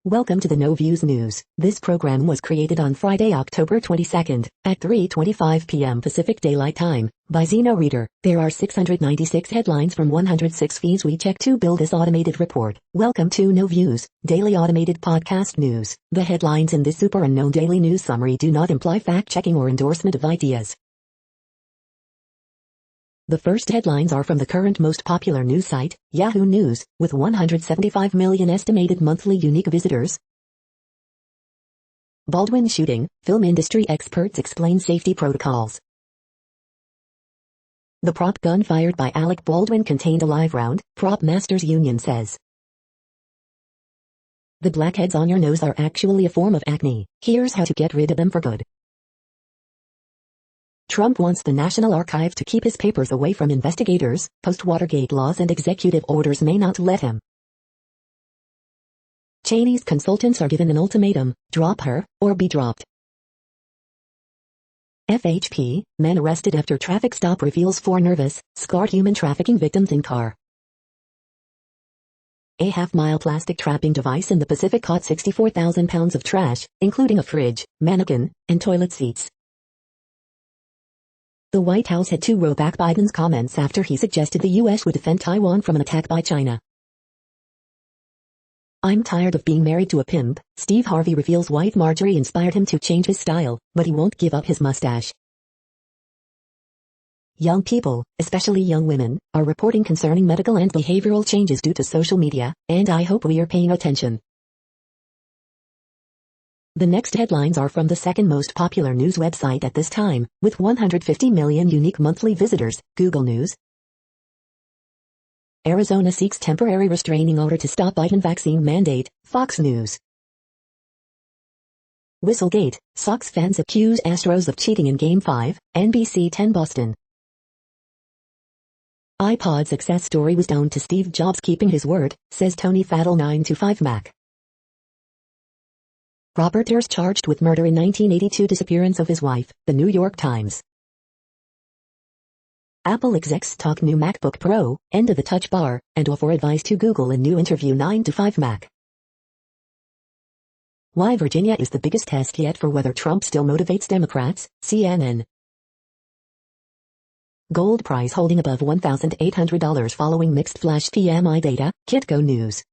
Welcome to the No Views News. This program was created on Friday, October 22nd, at 3:25 p.m. Pacific Daylight Time, by Zeno Reader. There are 696 headlines from 106 feeds we check to build this automated report. Welcome to No Views, daily automated podcast news. The headlines in this super unknown daily news summary do not imply fact-checking or endorsement of ideas. The first headlines are from the current most popular news site, Yahoo News, with 175 million estimated monthly unique visitors. Baldwin shooting, film industry experts explain safety protocols. The prop gun fired by Alec Baldwin contained a live round, Prop Masters Union says. The blackheads on your nose are actually a form of acne. Here's how to get rid of them for good. Trump wants the National Archive to keep his papers away from investigators. Post-Watergate laws and executive orders may not let him. Cheney's consultants are given an ultimatum: drop her, or be dropped. FHP, man arrested after traffic stop reveals 4 nervous, scarred human trafficking victims in car. A half-mile plastic trapping device in the Pacific caught 64,000 pounds of trash, including a fridge, mannequin, and toilet seats. The White House had to roll back Biden's comments after he suggested the U.S. would defend Taiwan from an attack by China. I'm tired of being married to a pimp. Steve Harvey reveals wife Marjorie inspired him to change his style, but he won't give up his mustache. Young people, especially young women, are reporting concerning medical and behavioral changes due to social media, and I hope we are paying attention. The next headlines are from the second most popular news website at this time, with 150 million unique monthly visitors, Google News. Arizona seeks temporary restraining order to stop Biden vaccine mandate, Fox News. Whistlegate, Sox fans accuse Astros of cheating in Game 5, NBC 10 Boston. iPod success story was down to Steve Jobs keeping his word, says Tony Fadell 9to5Mac. Robert Ayers charged with murder in 1982 disappearance of his wife, The New York Times. Apple execs talk new MacBook Pro, end of the Touch Bar, and offer advice to Google in new interview 9to5Mac. Why Virginia is the biggest test yet for whether Trump still motivates Democrats, CNN. Gold price holding above $1,800 following mixed flash PMI data, Kitco News.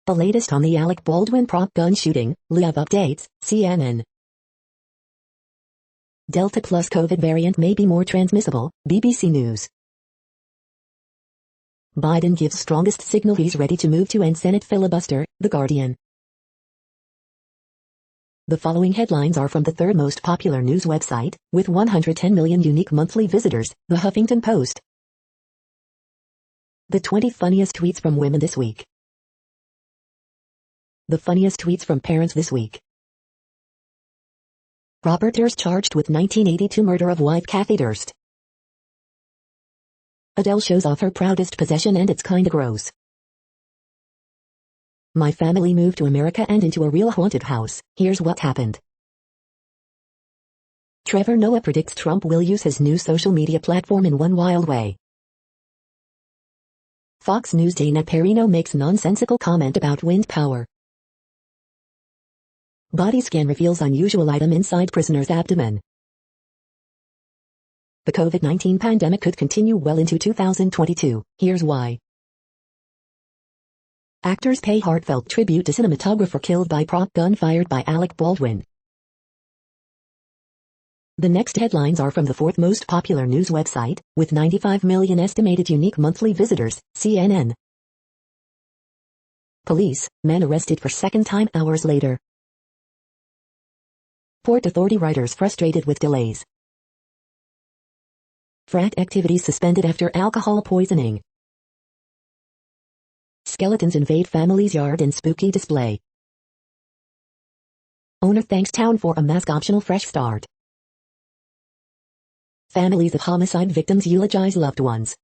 The latest on the Alec Baldwin prop gun shooting, live updates, CNN. Delta plus COVID variant may be more transmissible, BBC News. Biden gives strongest signal he's ready to move to end Senate filibuster, The Guardian. The following headlines are from the third most popular news website, with 110 million unique monthly visitors, The Huffington Post. The 20 funniest tweets from women this week. The funniest tweets from parents this week. Robert Ayers charged with 1982 murder of wife Kathy Durst. Adele shows off her proudest possession and it's kinda gross. My family moved to America and into a real haunted house. Here's what happened. Trevor Noah predicts Trump will use his new social media platform in one wild way. Fox News' Dana Perino makes nonsensical comment about wind power. Body scan reveals unusual item inside prisoner's abdomen. The COVID-19 pandemic could continue well into 2022. Here's why. Actors pay heartfelt tribute to cinematographer killed by prop gun fired by Alec Baldwin. The next headlines are from the fourth most popular news website, with 95 million estimated unique monthly visitors, CNN. Police, man arrested for second time hours later. Port Authority writers frustrated with delays. Frat activities suspended after alcohol poisoning. Skeletons invade family's yard in spooky display. Owner thanks town for a mask-optional fresh start. Families of homicide victims eulogize loved ones.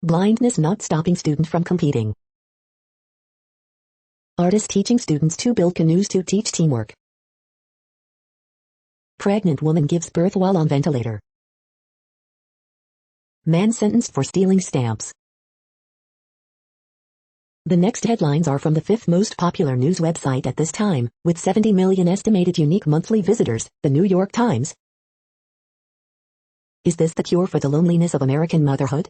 Blindness not stopping student from competing. Artist teaching students to build canoes to teach teamwork. Pregnant woman gives birth while on ventilator. Man sentenced for stealing stamps. The next headlines are from the fifth most popular news website at this time, with 70 million estimated unique monthly visitors, the New York Times. Is this the cure for the loneliness of American motherhood?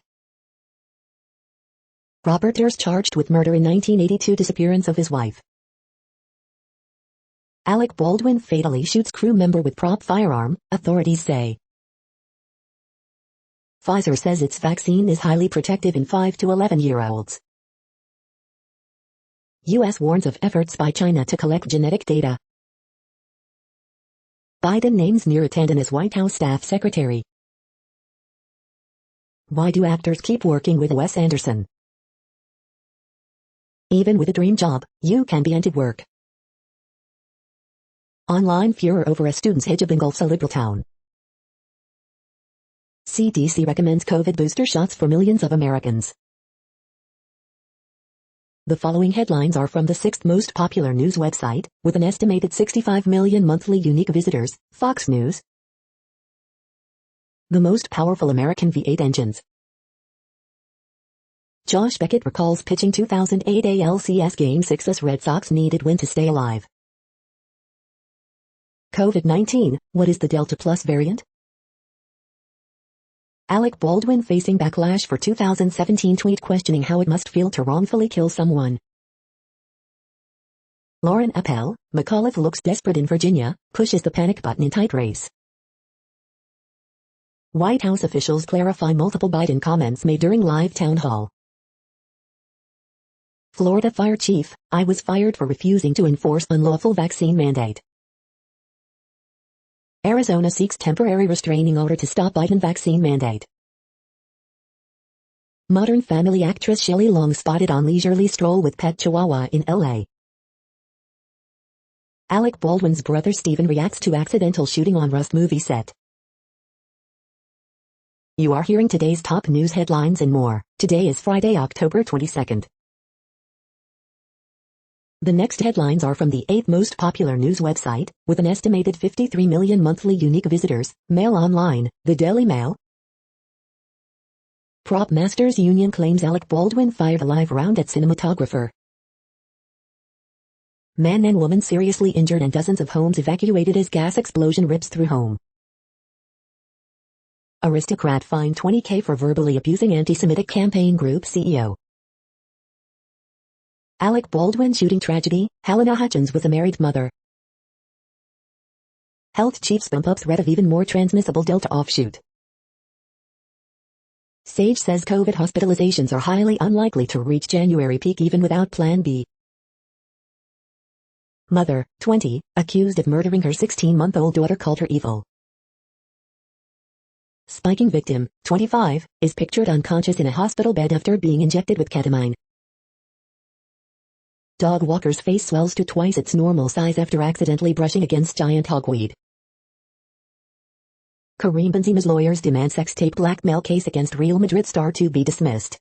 Robert Ayers charged with murder in 1982 disappearance of his wife. Alec Baldwin fatally shoots crew member with prop firearm, authorities say. Pfizer says its vaccine is highly protective in 5 to 11-year-olds. U.S. warns of efforts by China to collect genetic data. Biden names Neera Tanden as White House staff secretary. Why do actors keep working with Wes Anderson? Even with a dream job, you can be anti-work. Online furor over a student's hijab engulfs a liberal town. CDC recommends COVID booster shots for millions of Americans. The following headlines are from the sixth most popular news website, with an estimated 65 million monthly unique visitors, Fox News. The most powerful American V8 engines. Josh Beckett recalls pitching 2008 ALCS Game 6 as Red Sox needed win to stay alive. COVID-19, what is the Delta Plus variant? Alec Baldwin facing backlash for 2017 tweet questioning how it must feel to wrongfully kill someone. Lauren Appel, McAuliffe looks desperate in Virginia, pushes the panic button in tight race. White House officials clarify multiple Biden comments made during live town hall. Florida fire chief, I was fired for refusing to enforce unlawful vaccine mandate. Arizona seeks temporary restraining order to stop Biden vaccine mandate. Modern Family actress Shelley Long spotted on leisurely stroll with pet chihuahua in L.A. Alec Baldwin's brother Stephen reacts to accidental shooting on Rust movie set. You are hearing today's top news headlines and more. Today is Friday, October 22nd. The next headlines are from the eighth most popular news website, with an estimated 53 million monthly unique visitors, Mail Online, the Daily Mail. Prop Masters Union claims Alec Baldwin fired a live round at cinematographer. Man and woman seriously injured and dozens of homes evacuated as gas explosion rips through home. Aristocrat fined $20,000 for verbally abusing anti-Semitic campaign group CEO. Alec Baldwin shooting tragedy, Helena Hutchins was a married mother. Health chiefs bump up threat of even more transmissible Delta offshoot. Sage says COVID hospitalizations are highly unlikely to reach January peak even without Plan B. Mother, 20, accused of murdering her 16-month-old daughter called her evil. Spiking victim, 25, is pictured unconscious in a hospital bed after being injected with ketamine. Dog walker's face swells to twice its normal size after accidentally brushing against giant hogweed. Karim Benzema's lawyers demand sex tape blackmail case against Real Madrid star to be dismissed.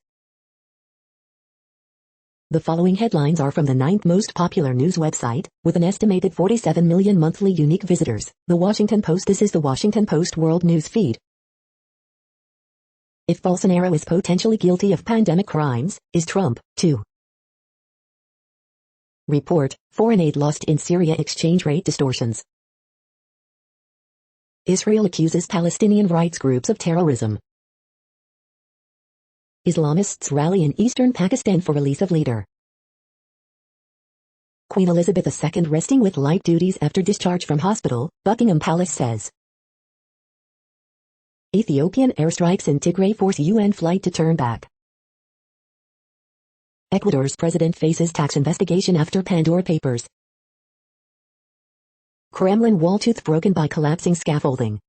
The following headlines are from the ninth most popular news website, with an estimated 47 million monthly unique visitors, The Washington Post. This is The Washington Post World News Feed. If Bolsonaro is potentially guilty of pandemic crimes, is Trump, too? Report, foreign aid lost in Syria exchange rate distortions. Israel accuses Palestinian rights groups of terrorism. Islamists rally in eastern Pakistan for release of leader. Queen Elizabeth II resting with light duties after discharge from hospital, Buckingham Palace says. Ethiopian airstrikes in Tigray force UN flight to turn back. Ecuador's president faces tax investigation after Pandora Papers. Kremlin wall tooth broken by collapsing scaffolding.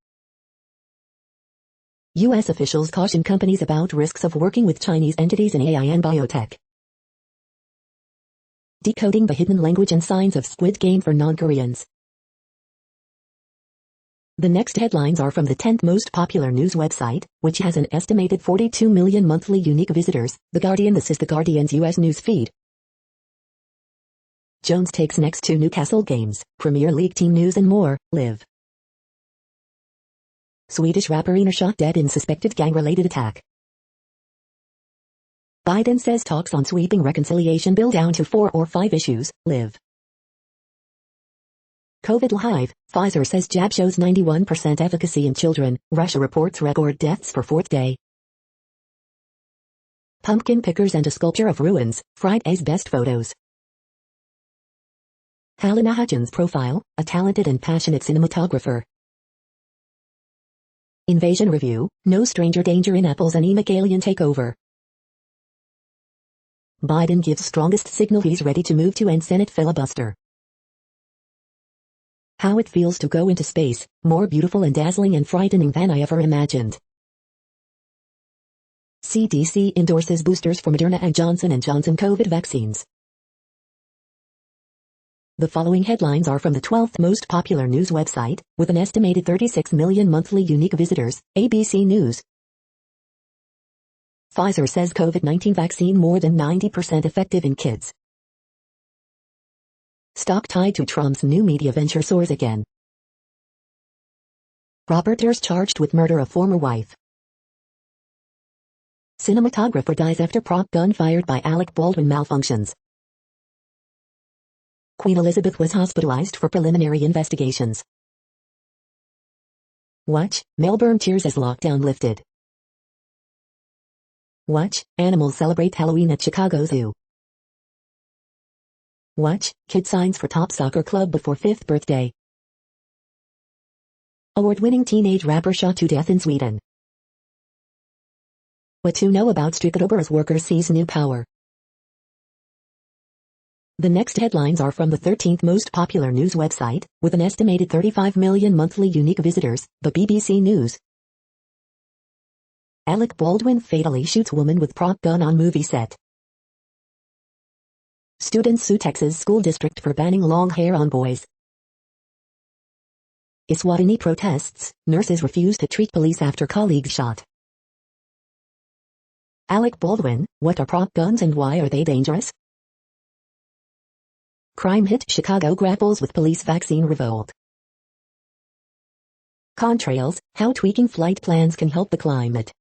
U.S. officials caution companies about risks of working with Chinese entities in AI and biotech. Decoding the hidden language and signs of Squid Game for non-Koreans. The next headlines are from the 10th most popular news website, which has an estimated 42 million monthly unique visitors, The Guardian. This is The Guardian's U.S. news feed. Jones takes next to Newcastle games, Premier League team news and more, live. Swedish rapper shot dead in suspected gang-related attack. Biden says talks on sweeping reconciliation bill down to 4 or 5 issues, live. COVID live, Pfizer says jab shows 91% efficacy in children, Russia reports record deaths for 4th day. Pumpkin pickers and a sculpture of ruins, Friday's best photos. Helena Hudgens profile, a talented and passionate cinematographer. Invasion review, no stranger danger in Apple's anemic alien takeover. Biden gives strongest signal he's ready to move to end Senate filibuster. How it feels to go into space, more beautiful and dazzling and frightening than I ever imagined. CDC endorses boosters for Moderna and Johnson & Johnson COVID vaccines. The following headlines are from the 12th most popular news website, with an estimated 36 million monthly unique visitors, ABC News. Pfizer says COVID-19 vaccine more than 90% effective in kids. Stock tied to Trump's new media venture soars again. Robert Durst charged with murder of former wife. Cinematographer dies after prop gun fired by Alec Baldwin malfunctions. Queen Elizabeth was hospitalized for preliminary investigations. Watch, Melbourne cheers as lockdown lifted. Watch, animals celebrate Halloween at Chicago Zoo. Watch, kid signs for top soccer club before 5th birthday. Award-winning teenage rapper shot to death in Sweden. What to know about Strukadobor as workers seize new power. The next headlines are from the 13th most popular news website, with an estimated 35 million monthly unique visitors, the BBC News. Alec Baldwin fatally shoots woman with prop gun on movie set. Students sue Texas school district for banning long hair on boys. Eswatini protests, nurses refuse to treat police after colleague shot. Alec Baldwin, what are prop guns and why are they dangerous? Crime hit Chicago grapples with police vaccine revolt. Contrails, how tweaking flight plans can help the climate.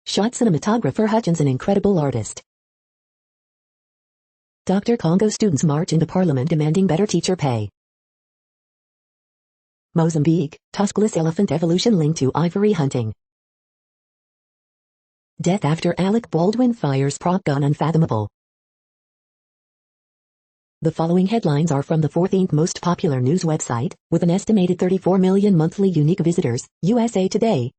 Shot cinematographer Hudgens an incredible artist. Dr. Congo students march into parliament demanding better teacher pay. Mozambique, tuskless elephant evolution linked to ivory hunting. Death after Alec Baldwin fires prop gun unfathomable. The following headlines are from the 14th most popular news website, with an estimated 34 million monthly unique visitors, USA Today.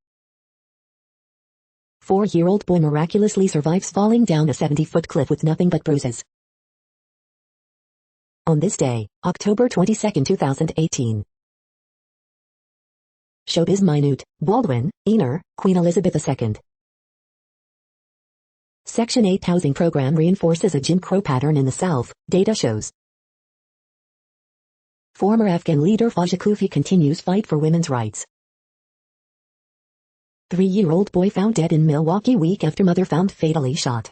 4-year-old boy miraculously survives falling down a 70-foot cliff with nothing but bruises. On this day, October 22, 2018. Showbiz minute, Baldwin, Ener, Queen Elizabeth II. Section 8 housing program reinforces a Jim Crow pattern in the South, data shows. Former Afghan leader Fawzia Koofi continues fight for women's rights. 3-year-old boy found dead in Milwaukee week after mother found fatally shot.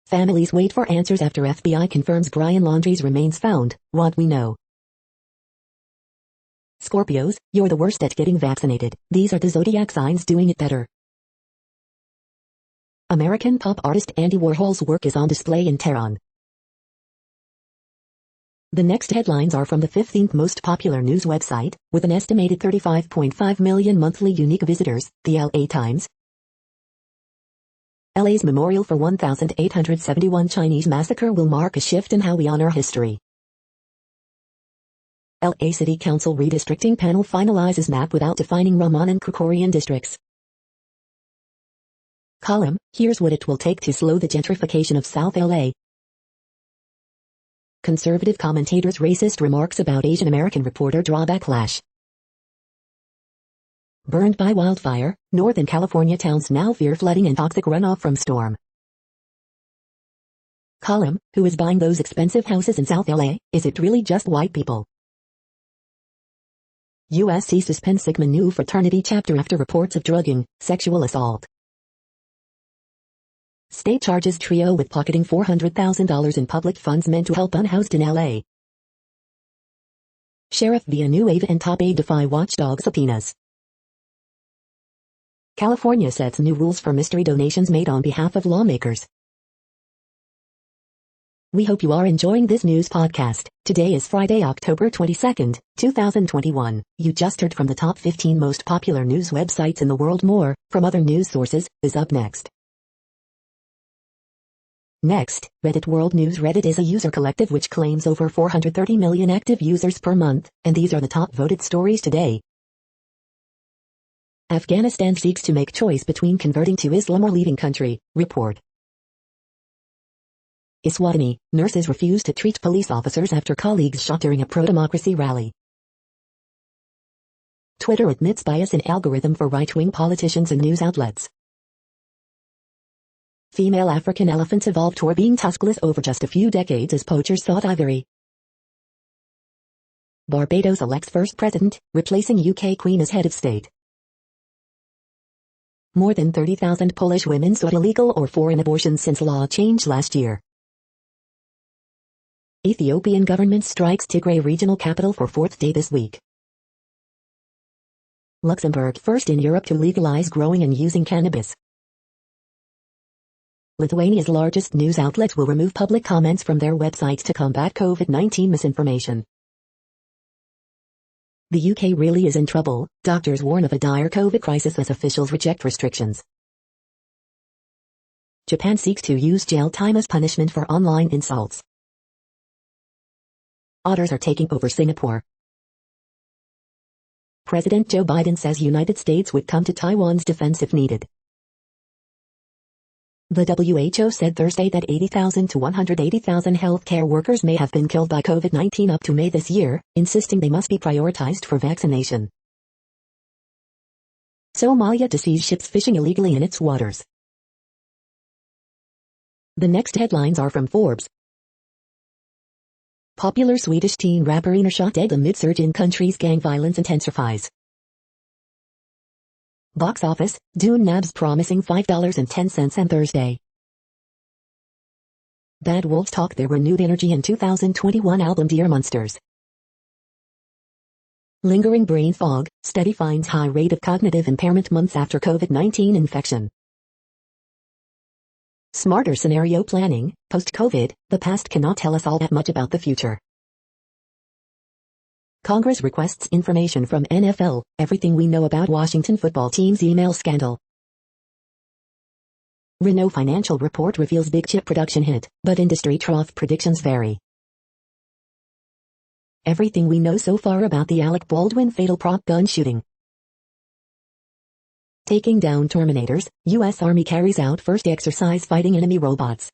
Families wait for answers after FBI confirms Brian Laundrie's remains found, what we know. Scorpios, you're the worst at getting vaccinated, these are the zodiac signs doing it better. American pop artist Andy Warhol's work is on display in Tehran. The next headlines are from the 15th most popular news website, with an estimated 35.5 million monthly unique visitors, the LA Times. LA's memorial for 1,871 Chinese massacre will mark a shift in how we honor history. LA City Council redistricting panel finalizes map without defining Rahman and Krikorian districts. Column, here's what it will take to slow the gentrification of South LA. Conservative commentators' racist remarks about Asian American reporter draw backlash. Burned by wildfire, Northern California towns now fear flooding and toxic runoff from storm. Column, who is buying those expensive houses in South LA, is it really just white people? USC suspends Sigma Nu fraternity chapter after reports of drugging, sexual assault. State charges trio with pocketing $400,000 in public funds meant to help unhoused in LA. Sheriff Villanueva and top aide defy watchdog subpoenas. California sets new rules for mystery donations made on behalf of lawmakers. We hope you are enjoying this news podcast. Today is Friday, October 22nd, 2021. You just heard from the top 15 most popular news websites in the world. More from other news sources is up next. Next, Reddit World News. Reddit is a user collective which claims over 430 million active users per month, and these are the top voted stories today. Afghanistan seeks to make choice between converting to Islam or leaving country, report. Eswatini, nurses refuse to treat police officers after colleagues shot during a pro-democracy rally. Twitter admits bias in algorithm for right-wing politicians and news outlets. Female African elephants evolved toward being tuskless over just a few decades as poachers sought ivory. Barbados elects first president, replacing UK Queen as head of state. More than 30,000 Polish women sought illegal or foreign abortions since law changed last year. Ethiopian government strikes Tigray regional capital for fourth day this week. Luxembourg first in Europe to legalize growing and using cannabis. Lithuania's largest news outlet will remove public comments from their website to combat COVID-19 misinformation. The UK really is in trouble. Doctors warn of a dire COVID crisis as officials reject restrictions. Japan seeks to use jail time as punishment for online insults. Otters are taking over Singapore. President Joe Biden says United States would come to Taiwan's defense if needed. The WHO said Thursday that 80,000 to 180,000 healthcare workers may have been killed by COVID-19 up to May this year, insisting they must be prioritized for vaccination. Somalia to seize ships fishing illegally in its waters. The next headlines are from Forbes. Popular Swedish teen rapper Einar shot dead amid surge in country's gang violence intensifies. Box office, Dune nabs promising $5.10 on Thursday. Bad Wolves talk their renewed energy in 2021 album Dear Monsters. Lingering brain fog, study finds high rate of cognitive impairment months after COVID-19 infection. Smarter scenario planning, post-COVID, the past cannot tell us all that much about the future. Congress requests information from NFL, everything we know about Washington football team's email scandal. Renault financial report reveals big chip production hit, but industry trough predictions vary. Everything we know so far about the Alec Baldwin fatal prop gun shooting. Taking down Terminators, U.S. Army carries out first exercise fighting enemy robots.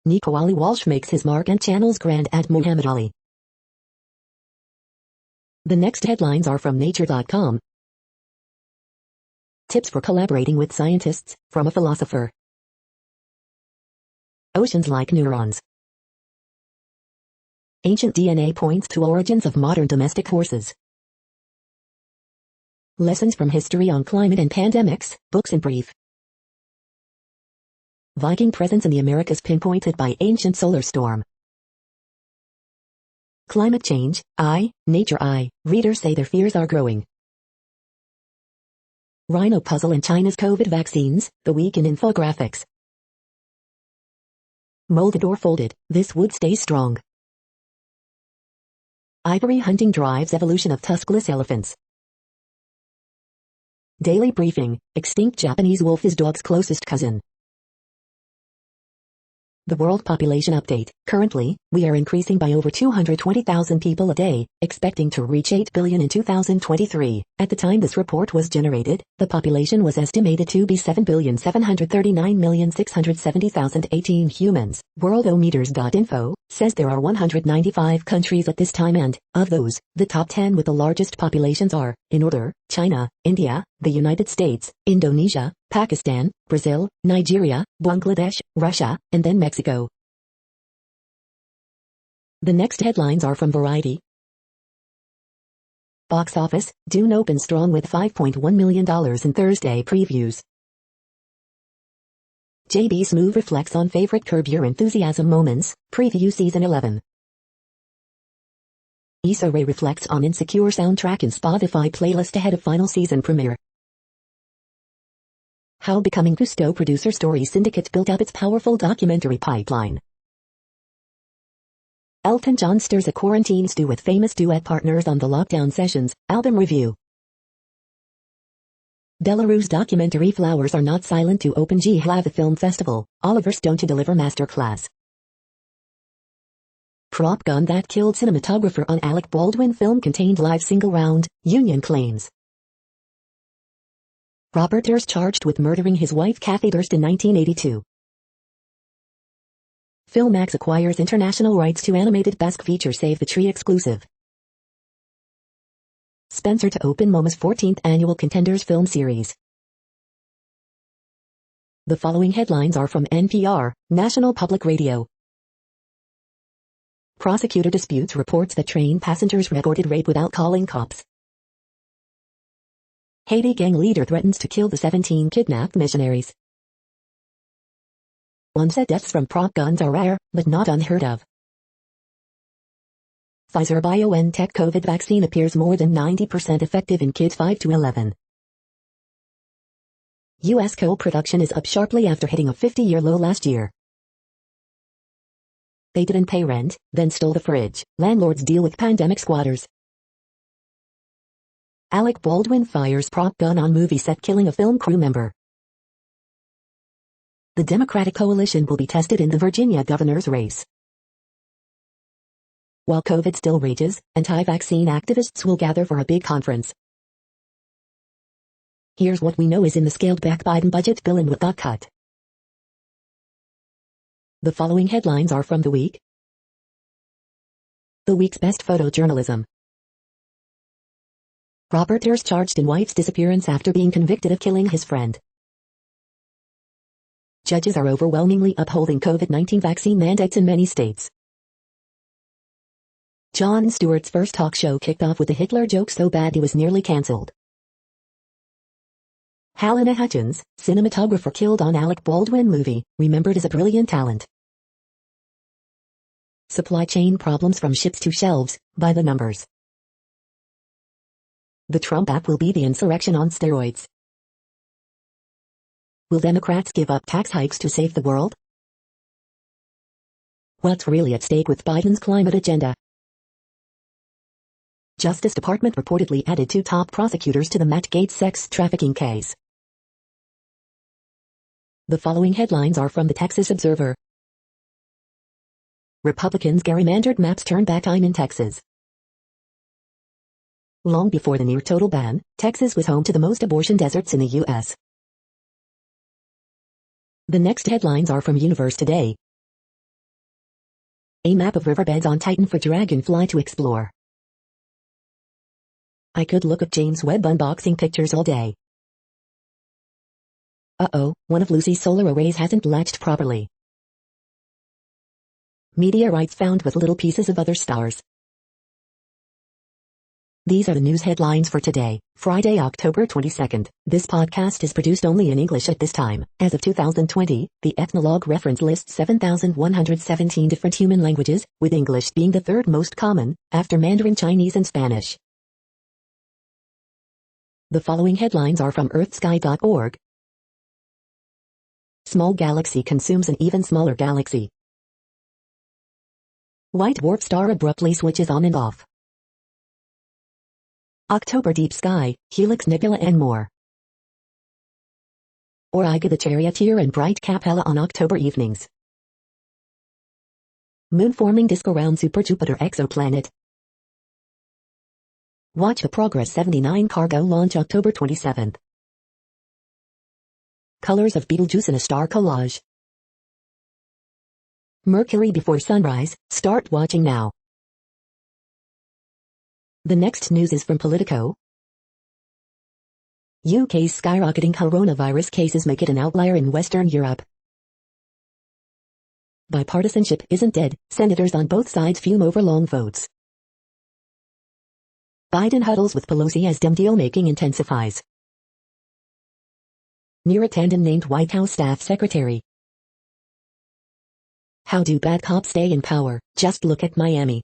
Nico Ali Walsh makes his mark and channels Grand at Muhammad Ali. The next headlines are from Nature.com. Tips for collaborating with scientists, from a philosopher. Oceans like neurons. Ancient DNA points to origins of modern domestic horses. Lessons from history on climate and pandemics, books in brief. Viking presence in the Americas pinpointed by ancient solar storm. Climate change, nature readers say their fears are growing. Rhino puzzle and China's COVID vaccines, the week in infographics. Molded or folded, this wood stays strong. Ivory hunting drives evolution of tuskless elephants. Daily briefing, extinct Japanese wolf is dog's closest cousin. The World Population Update. Currently, we are increasing by over 220,000 people a day, expecting to reach 8 billion in 2023. At the time this report was generated, the population was estimated to be 7,739,670,018 humans. Worldometers.info says there are 195 countries at this time and, of those, the top 10 with the largest populations are, in order, China, India, the United States, Indonesia, Pakistan, Brazil, Nigeria, Bangladesh, Russia, and then Mexico. The next headlines are from Variety. Box office, Dune opens strong with $5.1 million in Thursday previews. JB's move reflects on favorite Curb Your Enthusiasm moments, preview season 11. Issa Rae reflects on Insecure soundtrack in Spotify playlist ahead of final season premiere. How becoming Cousteau producer story syndicate built up its powerful documentary pipeline. Elton John stirs a quarantine stew with famous duet partners on the Lockdown Sessions album review. Belarus documentary Flowers Are Not Silent to open Yahoo Film Festival, Oliver Stone to deliver masterclass. Prop gun that killed cinematographer on Alec Baldwin film contained live single round, union claims. Robert Durst charged with murdering his wife Kathy Durst in 1982. Filmax acquires international rights to animated Basque feature Save the Tree exclusive. Spencer to open MoMA's 14th annual Contenders film series. The following headlines are from NPR, National Public Radio. Prosecutor disputes reports that train passengers recorded rape without calling cops. Haiti gang leader threatens to kill the 17 kidnapped missionaries. Onset deaths from prop guns are rare, but not unheard of. Pfizer-BioNTech COVID vaccine appears more than 90% effective in kids 5 to 11. U.S. coal production is up sharply after hitting a 50-year low last year. They didn't pay rent, then stole the fridge. Landlords deal with pandemic squatters. Alec Baldwin fires prop gun on movie set killing a film crew member. The Democratic coalition will be tested in the Virginia governor's race. While COVID still rages, anti-vaccine activists will gather for a big conference. Here's what we know is in the scaled-back Biden budget bill and what got cut. The following headlines are from The Week. The week's best photojournalism. Robert Durst charged in wife's disappearance after being convicted of killing his friend. Judges are overwhelmingly upholding COVID-19 vaccine mandates in many states. Jon Stewart's first talk show kicked off with a Hitler joke so bad he was nearly cancelled. Halyna Hutchins, cinematographer killed on Alec Baldwin movie, remembered as a brilliant talent. Supply chain problems from ships to shelves, by the numbers. The Trump app will be the insurrection on steroids. Will Democrats give up tax hikes to save the world? What's really at stake with Biden's climate agenda? Justice Department reportedly added 2 top prosecutors to the Matt Gaetz sex trafficking case. The following headlines are from the Texas Observer. Republicans gerrymandered maps turn back time in Texas. Long before the near-total ban, Texas was home to the most abortion deserts in the U.S. The next headlines are from Universe Today. A map of riverbeds on Titan for dragonfly to explore. I could look at James Webb unboxing pictures all day. Uh-oh, one of Lucy's solar arrays hasn't latched properly. Meteorites found with little pieces of other stars. These are the news headlines for today, Friday, October 22nd. This podcast is produced only in English at this time. As of 2020, the Ethnologue reference lists 7,117 different human languages, with English being the third most common, after Mandarin Chinese and Spanish. The following headlines are from earthsky.org. Small galaxy consumes an even smaller galaxy. White dwarf star abruptly switches on and off. October deep sky, Helix Nebula and more. Auriga the charioteer and bright Capella on October evenings. Moon forming disk around super Jupiter exoplanet. Watch the Progress 79 cargo launch October 27th. Colors of Betelgeuse in a star collage. Mercury before sunrise, start watching now. The next news is from Politico. UK's skyrocketing coronavirus cases make it an outlier in Western Europe. Bipartisanship isn't dead, senators on both sides fume over long votes. Biden huddles with Pelosi as Dem deal-making intensifies. Neera Tanden named White House staff secretary. How do bad cops stay in power? Just look at Miami.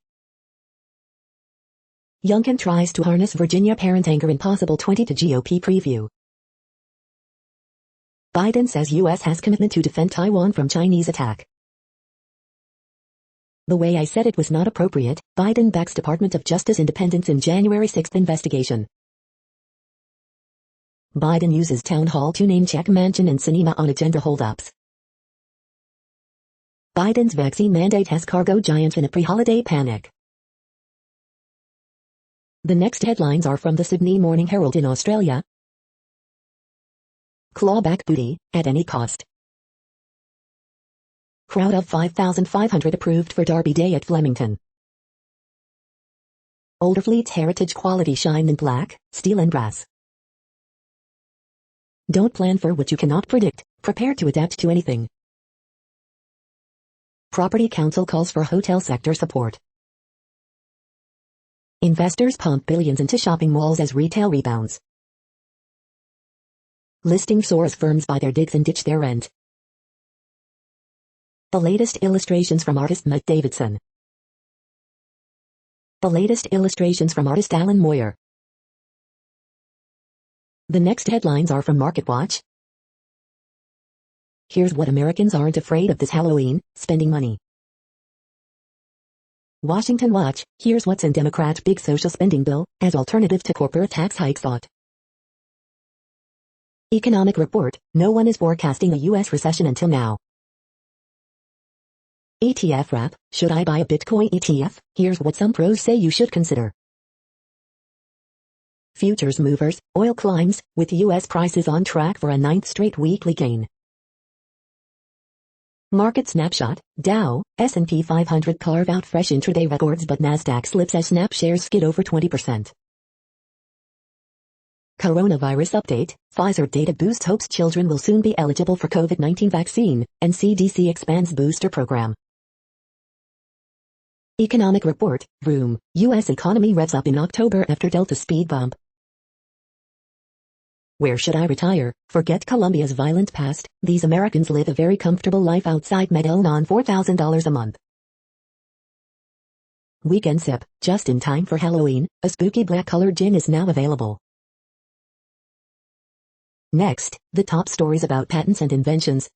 Youngkin tries to harness Virginia parent anger in possible 20 to GOP preview. Biden says U.S. has commitment to defend Taiwan from Chinese attack. The way I said it was not appropriate. Biden backs Department of Justice independence in January 6 investigation. Biden uses town hall to name-check mansion and cinema on agenda holdups. Biden's vaccine mandate has cargo giants in a pre-holiday panic. The next headlines are from the Sydney Morning Herald in Australia. Clawback booty, at any cost. Crowd of 5,500 approved for Derby Day at Flemington. Older fleet's heritage quality shine in black, steel and brass. Don't plan for what you cannot predict, prepare to adapt to anything. Property Council calls for hotel sector support. Investors pump billions into shopping malls as retail rebounds. Listing soars, firms buy their digs and ditch their rent. The latest illustrations from artist Matt Davidson. The latest illustrations from artist Alan Moyer. The next headlines are from MarketWatch. Here's what Americans aren't afraid of this Halloween: spending money. Washington Watch, here's what's in Democrats' big social spending bill, as alternative to corporate tax hikes thought. Economic report, no one is forecasting a U.S. recession until now. ETF wrap, should I buy a Bitcoin ETF? Here's what some pros say you should consider. Futures movers, oil climbs, with U.S. prices on track for a 9th straight weekly gain. Market snapshot, Dow, S&P 500 carve out fresh intraday records but Nasdaq slips as Snap shares skid over 20%. Coronavirus update, Pfizer data boost hopes children will soon be eligible for COVID-19 vaccine, and CDC expands booster program. Economic report, Vroom, U.S. economy revs up in October after Delta speed bump. Where should I retire? Forget Colombia's violent past, these Americans live a very comfortable life outside Medellin on $4,000 a month. Weekend sip, just in time for Halloween, a spooky black-colored gin is now available. Next, the top stories about patents and inventions.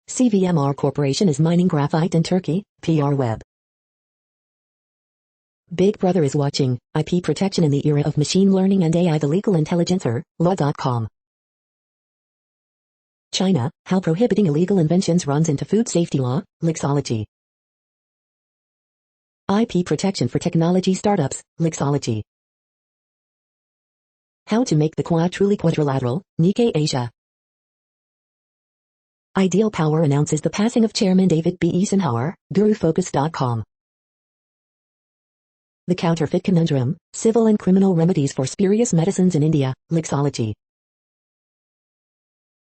CVMR Corporation is mining graphite in Turkey, PR Web. Big Brother is watching, IP protection in the era of machine learning and AI. The Legal Intelligencer, law.com. China, how prohibiting illegal inventions runs into food safety law, Lixology. IP protection for technology startups, Lixology. How to make the Quad truly quadrilateral, Nikkei Asia. Ideal Power announces the passing of Chairman David B. Eisenhower, GuruFocus.com. The Counterfeit Conundrum, Civil and Criminal Remedies for Spurious Medicines in India, Lixology.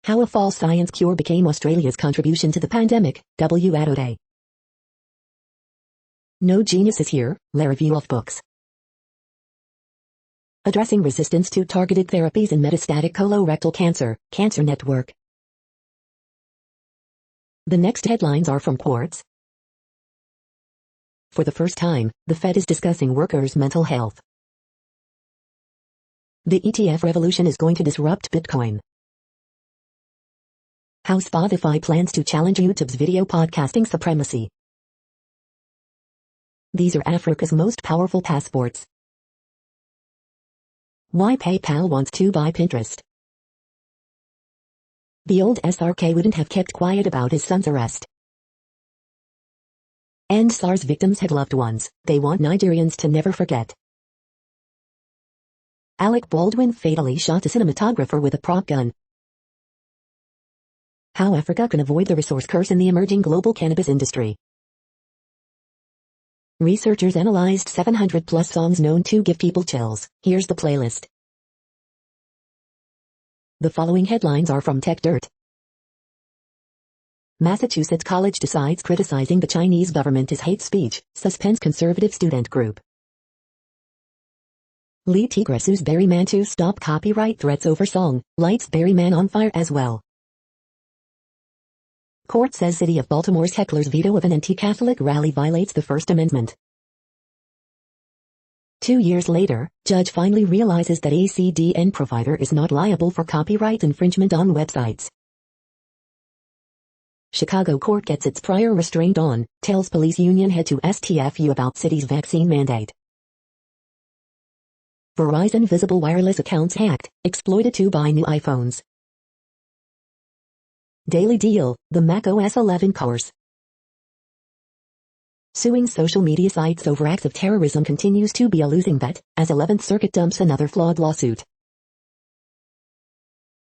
How a false science cure became Australia's contribution to the pandemic, W. Today. No Genius is Here, La Review of Books. Addressing Resistance to Targeted Therapies in Metastatic Colorectal Cancer, Cancer Network. The next headlines are from Quartz. For the first time, the Fed is discussing workers' mental health. The ETF revolution is going to disrupt Bitcoin. How Spotify plans to challenge YouTube's video podcasting supremacy. These are Africa's most powerful passports. Why PayPal wants to buy Pinterest. The old SRK wouldn't have kept quiet about his son's arrest. And SARS victims had loved ones they want Nigerians to never forget. Alec Baldwin fatally shot a cinematographer with a prop gun. How Africa can avoid the resource curse in the emerging global cannabis industry. Researchers analyzed 700+ songs known to give people chills. Here's the playlist. The following headlines are from Tech Dirt. Massachusetts college decides criticizing the Chinese government is hate speech, suspends conservative student group. Lee Tigra sues Berryman to stop copyright threats over song, lights Berryman on fire as well. Court says City of Baltimore's heckler's veto of an anti-Catholic rally violates the First Amendment. 2 years later, judge finally realizes that a CDN provider is not liable for copyright infringement on websites. Chicago court gets its prior restraint on, tells police union head to STFU about city's vaccine mandate. Verizon visible wireless accounts hacked, exploited to buy new iPhones. Daily Deal, the Mac OS 11 course. Suing social media sites over acts of terrorism continues to be a losing bet, as 11th Circuit dumps another flawed lawsuit.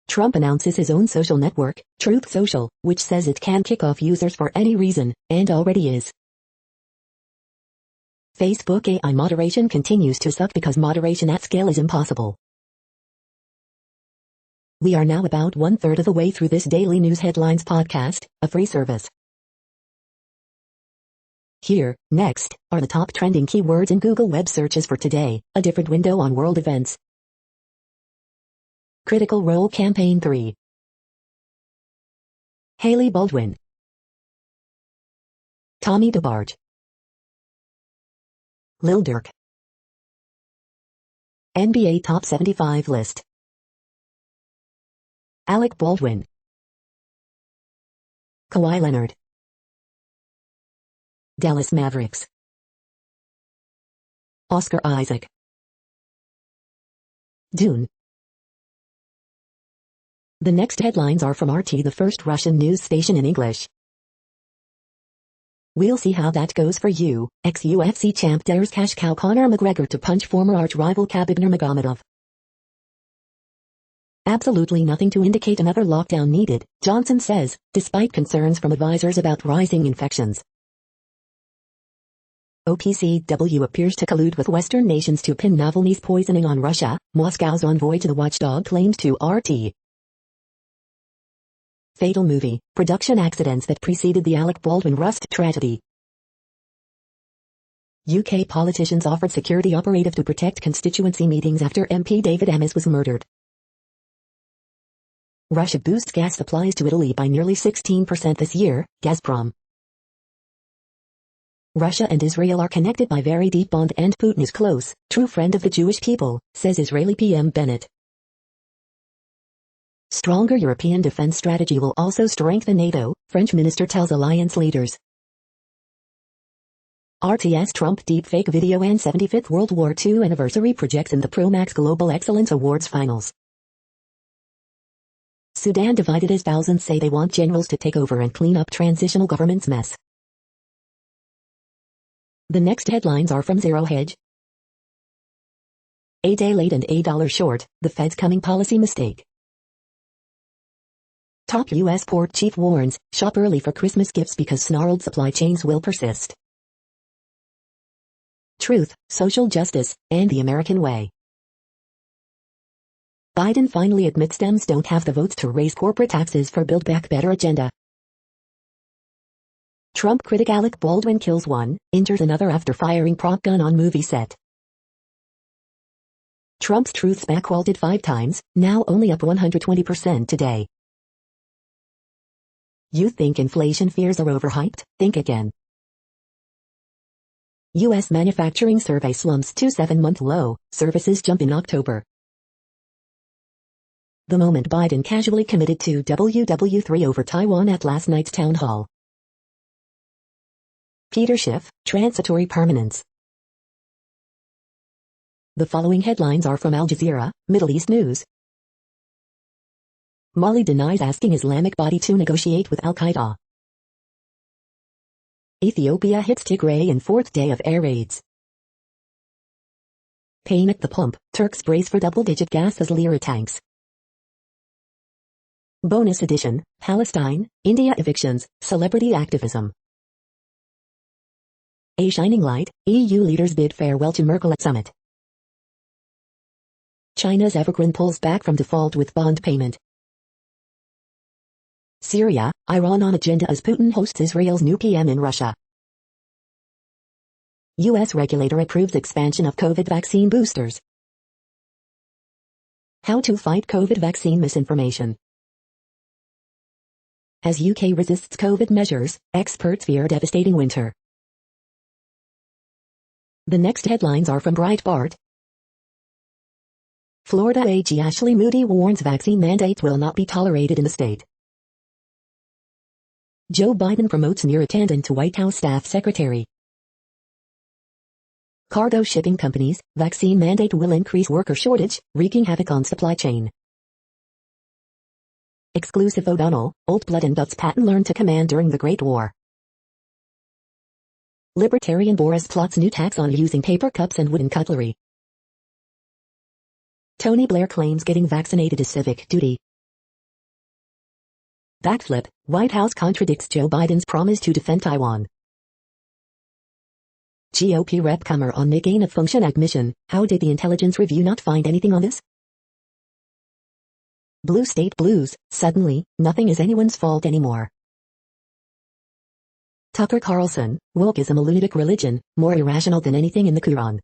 Trump announces his own social network, Truth Social, which says it can kick off users for any reason, and already is. Facebook AI moderation continues to suck because moderation at scale is impossible. We are now about 1/3 of the way through this daily news headlines podcast, a free service. Here, next, are the top trending keywords in Google web searches for today, a different window on world events. Critical Role Campaign 3. Haley Baldwin. Tommy DeBarge. Lil Durk. NBA Top 75 List. Alec Baldwin. Kawhi Leonard. Dallas Mavericks. Oscar Isaac. Dune. The next headlines are from RT, the first Russian news station in English. We'll see how that goes for you. Ex-UFC champ dares cash cow Conor McGregor to punch former arch-rival Khabib Nurmagomedov. Absolutely nothing to indicate another lockdown needed, Johnson says, despite concerns from advisors about rising infections. OPCW appears to collude with Western nations to pin Navalny's poisoning on Russia, Moscow's envoy to the watchdog claims to RT. Fatal movie, production accidents that preceded the Alec Baldwin Rust tragedy. UK politicians offered security operative to protect constituency meetings after MP David Amis was murdered. Russia boosts gas supplies to Italy by nearly 16% this year, Gazprom. Russia and Israel are connected by very deep bond and Putin is close, true friend of the Jewish people, says Israeli PM Bennett. Stronger European defense strategy will also strengthen NATO, French minister tells alliance leaders. RTS Trump deepfake video and 75th World War II anniversary projects in the Pro Max Global Excellence Awards finals. Sudan divided as thousands say they want generals to take over and clean up transitional government's mess. The next headlines are from Zero Hedge. A day late and $1 short, the Fed's coming policy mistake. Top U.S. port chief warns, shop early for Christmas gifts because snarled supply chains will persist. Truth, social justice, and the American way. Biden finally admits Dems don't have the votes to raise corporate taxes for Build Back Better agenda. Trump critic Alec Baldwin kills one, injures another after firing prop gun on movie set. Trump's truth SPAC halted 5 times, now only up 120% today. You think inflation fears are overhyped? Think again. U.S. manufacturing survey slumps to 7-month low, services jump in October. The moment Biden casually committed to WW3 over Taiwan at last night's town hall. Peter Schiff, transitory permanence. The following headlines are from Al Jazeera, Middle East News. Mali denies asking Islamic body to negotiate with Al-Qaeda. Ethiopia hits Tigray in 4th day of air raids. Pain at the pump, Turks brace for double-digit gas as lira tanks. Bonus edition, Palestine, India evictions, celebrity activism. A shining light, EU leaders bid farewell to Merkel at summit. China's Evergrande pulls back from default with bond payment. Syria, Iran on agenda as Putin hosts Israel's new PM in Russia. U.S. regulator approves expansion of COVID vaccine boosters. How to fight COVID vaccine misinformation. As UK resists COVID measures, experts fear devastating winter. The next headlines are from Breitbart. Florida AG Ashley Moody warns vaccine mandates will not be tolerated in the state. Joe Biden promotes near attendant to White House staff secretary. Cargo shipping companies, vaccine mandate will increase worker shortage, wreaking havoc on supply chain. Exclusive O'Donnell, old blood and guts Patton learned to command during the Great War. Libertarian Boris plots new tax on using paper cups and wooden cutlery. Tony Blair claims getting vaccinated is civic duty. Backflip, White House contradicts Joe Biden's promise to defend Taiwan. GOP Rep Comer on Nick Gain of Function Act mission, how did the intelligence review not find anything on this? Blue State Blues, suddenly, nothing is anyone's fault anymore. Tucker Carlson, wokeism a lunatic religion, more irrational than anything in the Quran.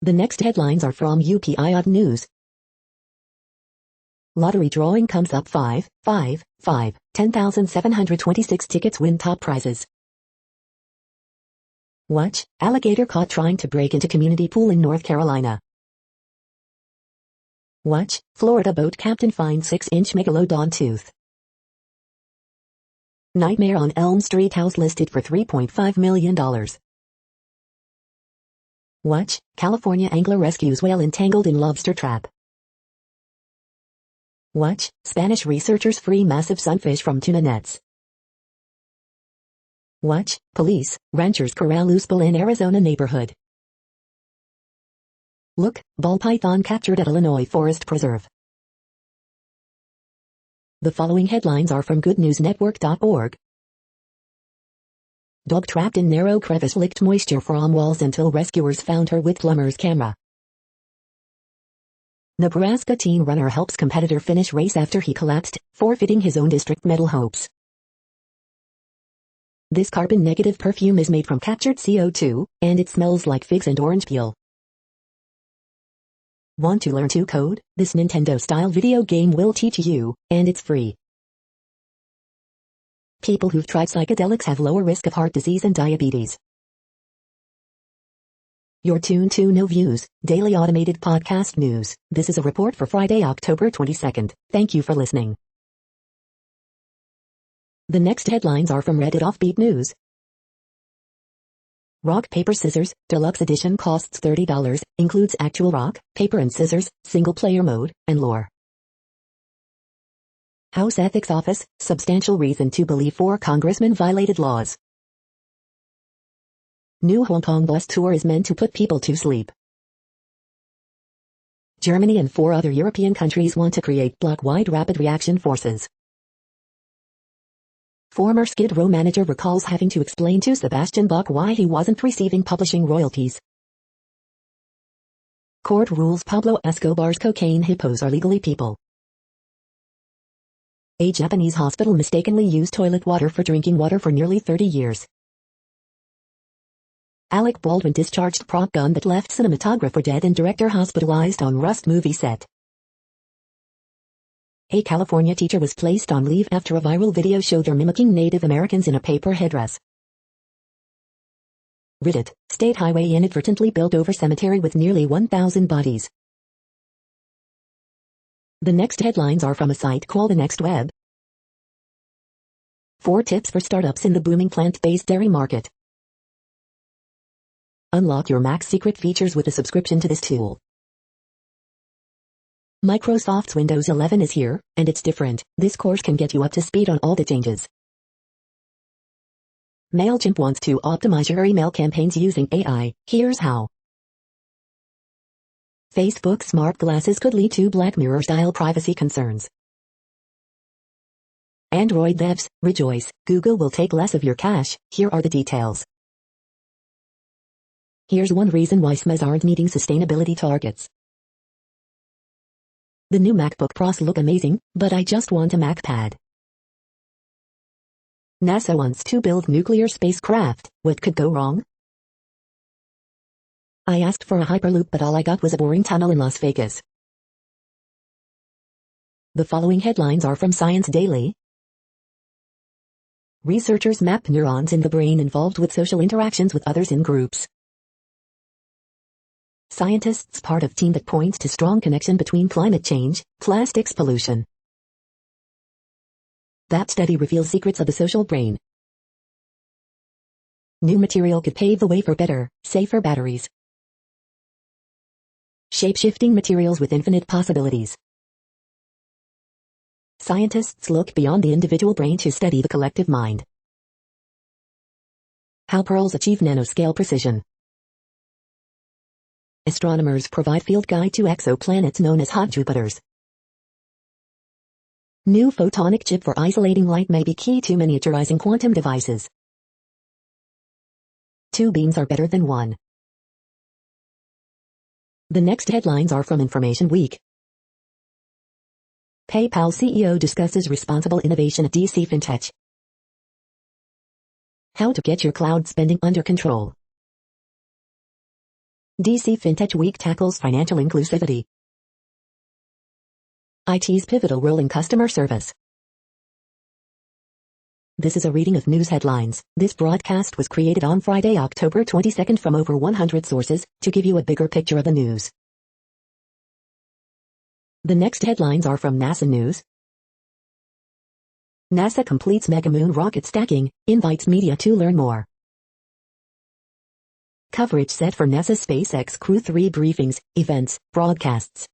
The next headlines are from UPI News. Lottery drawing comes up 10,726 tickets win top prizes. Watch, alligator caught trying to break into community pool in North Carolina. Watch, Florida boat captain finds 6-inch megalodon tooth. Nightmare on Elm Street house listed for $3.5 million. Watch, California angler rescues whale entangled in lobster trap. Watch, Spanish researchers free massive sunfish from tuna nets. Watch, police, ranchers corral loose bull in Arizona neighborhood. Look, ball python captured at Illinois Forest Preserve. The following headlines are from goodnewsnetwork.org. Dog trapped in narrow crevice licked moisture from walls until rescuers found her with plumber's camera. Nebraska teen runner helps competitor finish race after he collapsed, forfeiting his own district medal hopes. This carbon-negative perfume is made from captured CO2, and it smells like figs and orange peel. Want to learn to code? This Nintendo-style video game will teach you, and it's free. People who've tried psychedelics have lower risk of heart disease and diabetes. You're tuned to No Views, daily automated podcast news. This is a report for Friday, October 22nd. Thank you for listening. The next headlines are from Reddit Offbeat News. Rock, Paper, Scissors, Deluxe Edition costs $30, includes actual rock, paper and scissors, single-player mode, and lore. House Ethics Office, substantial reason to believe 4 congressmen violated laws. New Hong Kong bus tour is meant to put people to sleep. Germany and 4 other European countries want to create bloc-wide rapid reaction forces. Former Skid Row manager recalls having to explain to Sebastian Bach why he wasn't receiving publishing royalties. Court rules Pablo Escobar's cocaine hippos are legally people. A Japanese hospital mistakenly used toilet water for drinking water for nearly 30 years. Alec Baldwin discharged prop gun that left cinematographer dead and director hospitalized on Rust movie set. A California teacher was placed on leave after a viral video showed her mimicking Native Americans in a paper headdress. Reddit, state highway inadvertently built over cemetery with nearly 1,000 bodies. The next headlines are from a site called The Next Web. 4 tips for startups in the booming plant-based dairy market. Unlock your Mac's secret features with a subscription to this tool. Microsoft's Windows 11 is here, and it's different. This course can get you up to speed on all the changes. MailChimp wants to optimize your email campaigns using AI. Here's how. Facebook smart glasses could lead to Black Mirror-style privacy concerns. Android devs, rejoice, Google will take less of your cash. Here are the details. Here's one reason why SMEs aren't meeting sustainability targets. The new MacBook Pros look amazing, but I just want a MacPad. NASA wants to build nuclear spacecraft. What could go wrong? I asked for a Hyperloop, but all I got was a boring tunnel in Las Vegas. The following headlines are from Science Daily. Researchers map neurons in the brain involved with social interactions with others in groups. Scientists part of team that points to strong connection between climate change, plastics pollution. That study reveals secrets of the social brain. New material could pave the way for better, safer batteries. Shape-shifting materials with infinite possibilities. Scientists look beyond the individual brain to study the collective mind. How pearls achieve nanoscale precision. Astronomers provide field guide to exoplanets known as hot Jupiters. New photonic chip for isolating light may be key to miniaturizing quantum devices. Two beams are better than one. The next headlines are from Information Week. PayPal CEO discusses responsible innovation at DC FinTech. How to get your cloud spending under control. DC FinTech Week tackles financial inclusivity. IT's pivotal role in customer service. This is a reading of news headlines. This broadcast was created on Friday, October 22nd from over 100 sources to give you a bigger picture of the news. The next headlines are from NASA News. NASA completes Mega Moon rocket stacking, invites media to learn more. Coverage set for NASA's SpaceX Crew 3 briefings, events, broadcasts.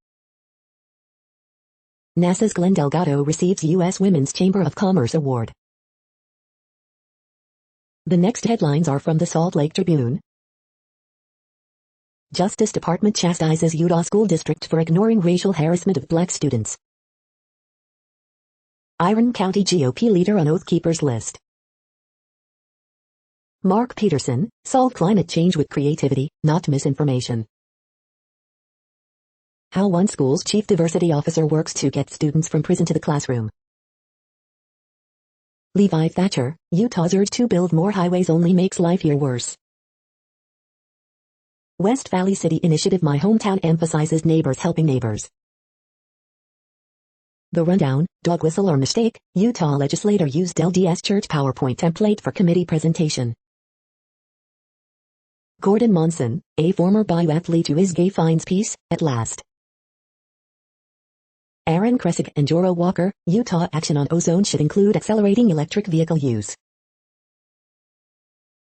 NASA's Glenn Delgado receives U.S. Women's Chamber of Commerce Award. The next headlines are from the Salt Lake Tribune. Justice Department chastises Utah School District for ignoring racial harassment of black students. Iron County GOP leader on Oath Keepers list. Mark Peterson, solve climate change with creativity, not misinformation. How one school's chief diversity officer works to get students from prison to the classroom. Levi Thatcher, Utah's urge to build more highways only makes life here worse. West Valley City Initiative My Hometown emphasizes neighbors helping neighbors. The rundown, dog whistle or mistake, Utah legislator used LDS Church PowerPoint template for committee presentation. Gordon Monson, a former biathlete who is gay finds peace, at last. Aaron Kressig and Joro Walker, Utah action on ozone should include accelerating electric vehicle use.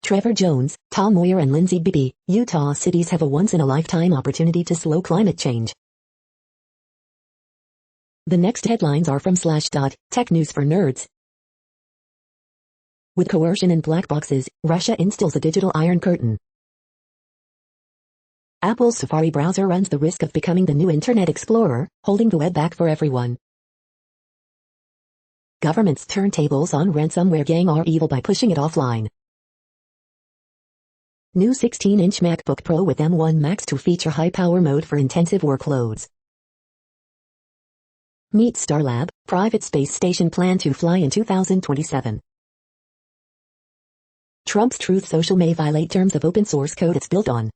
Trevor Jones, Tom Moyer and Lindsay Bibby, Utah cities have a once-in-a-lifetime opportunity to slow climate change. The next headlines are from Slashdot, Tech News for Nerds. With coercion and black boxes, Russia instills a digital iron curtain. Apple's Safari browser runs the risk of becoming the new Internet Explorer, holding the web back for everyone. Governments turn tables on ransomware gang are evil by pushing it offline. New 16-inch MacBook Pro with M1 Max to feature high-power mode for intensive workloads. Meet Starlab, private space station plan to fly in 2027. Trump's Truth Social may violate terms of open source code it's built on.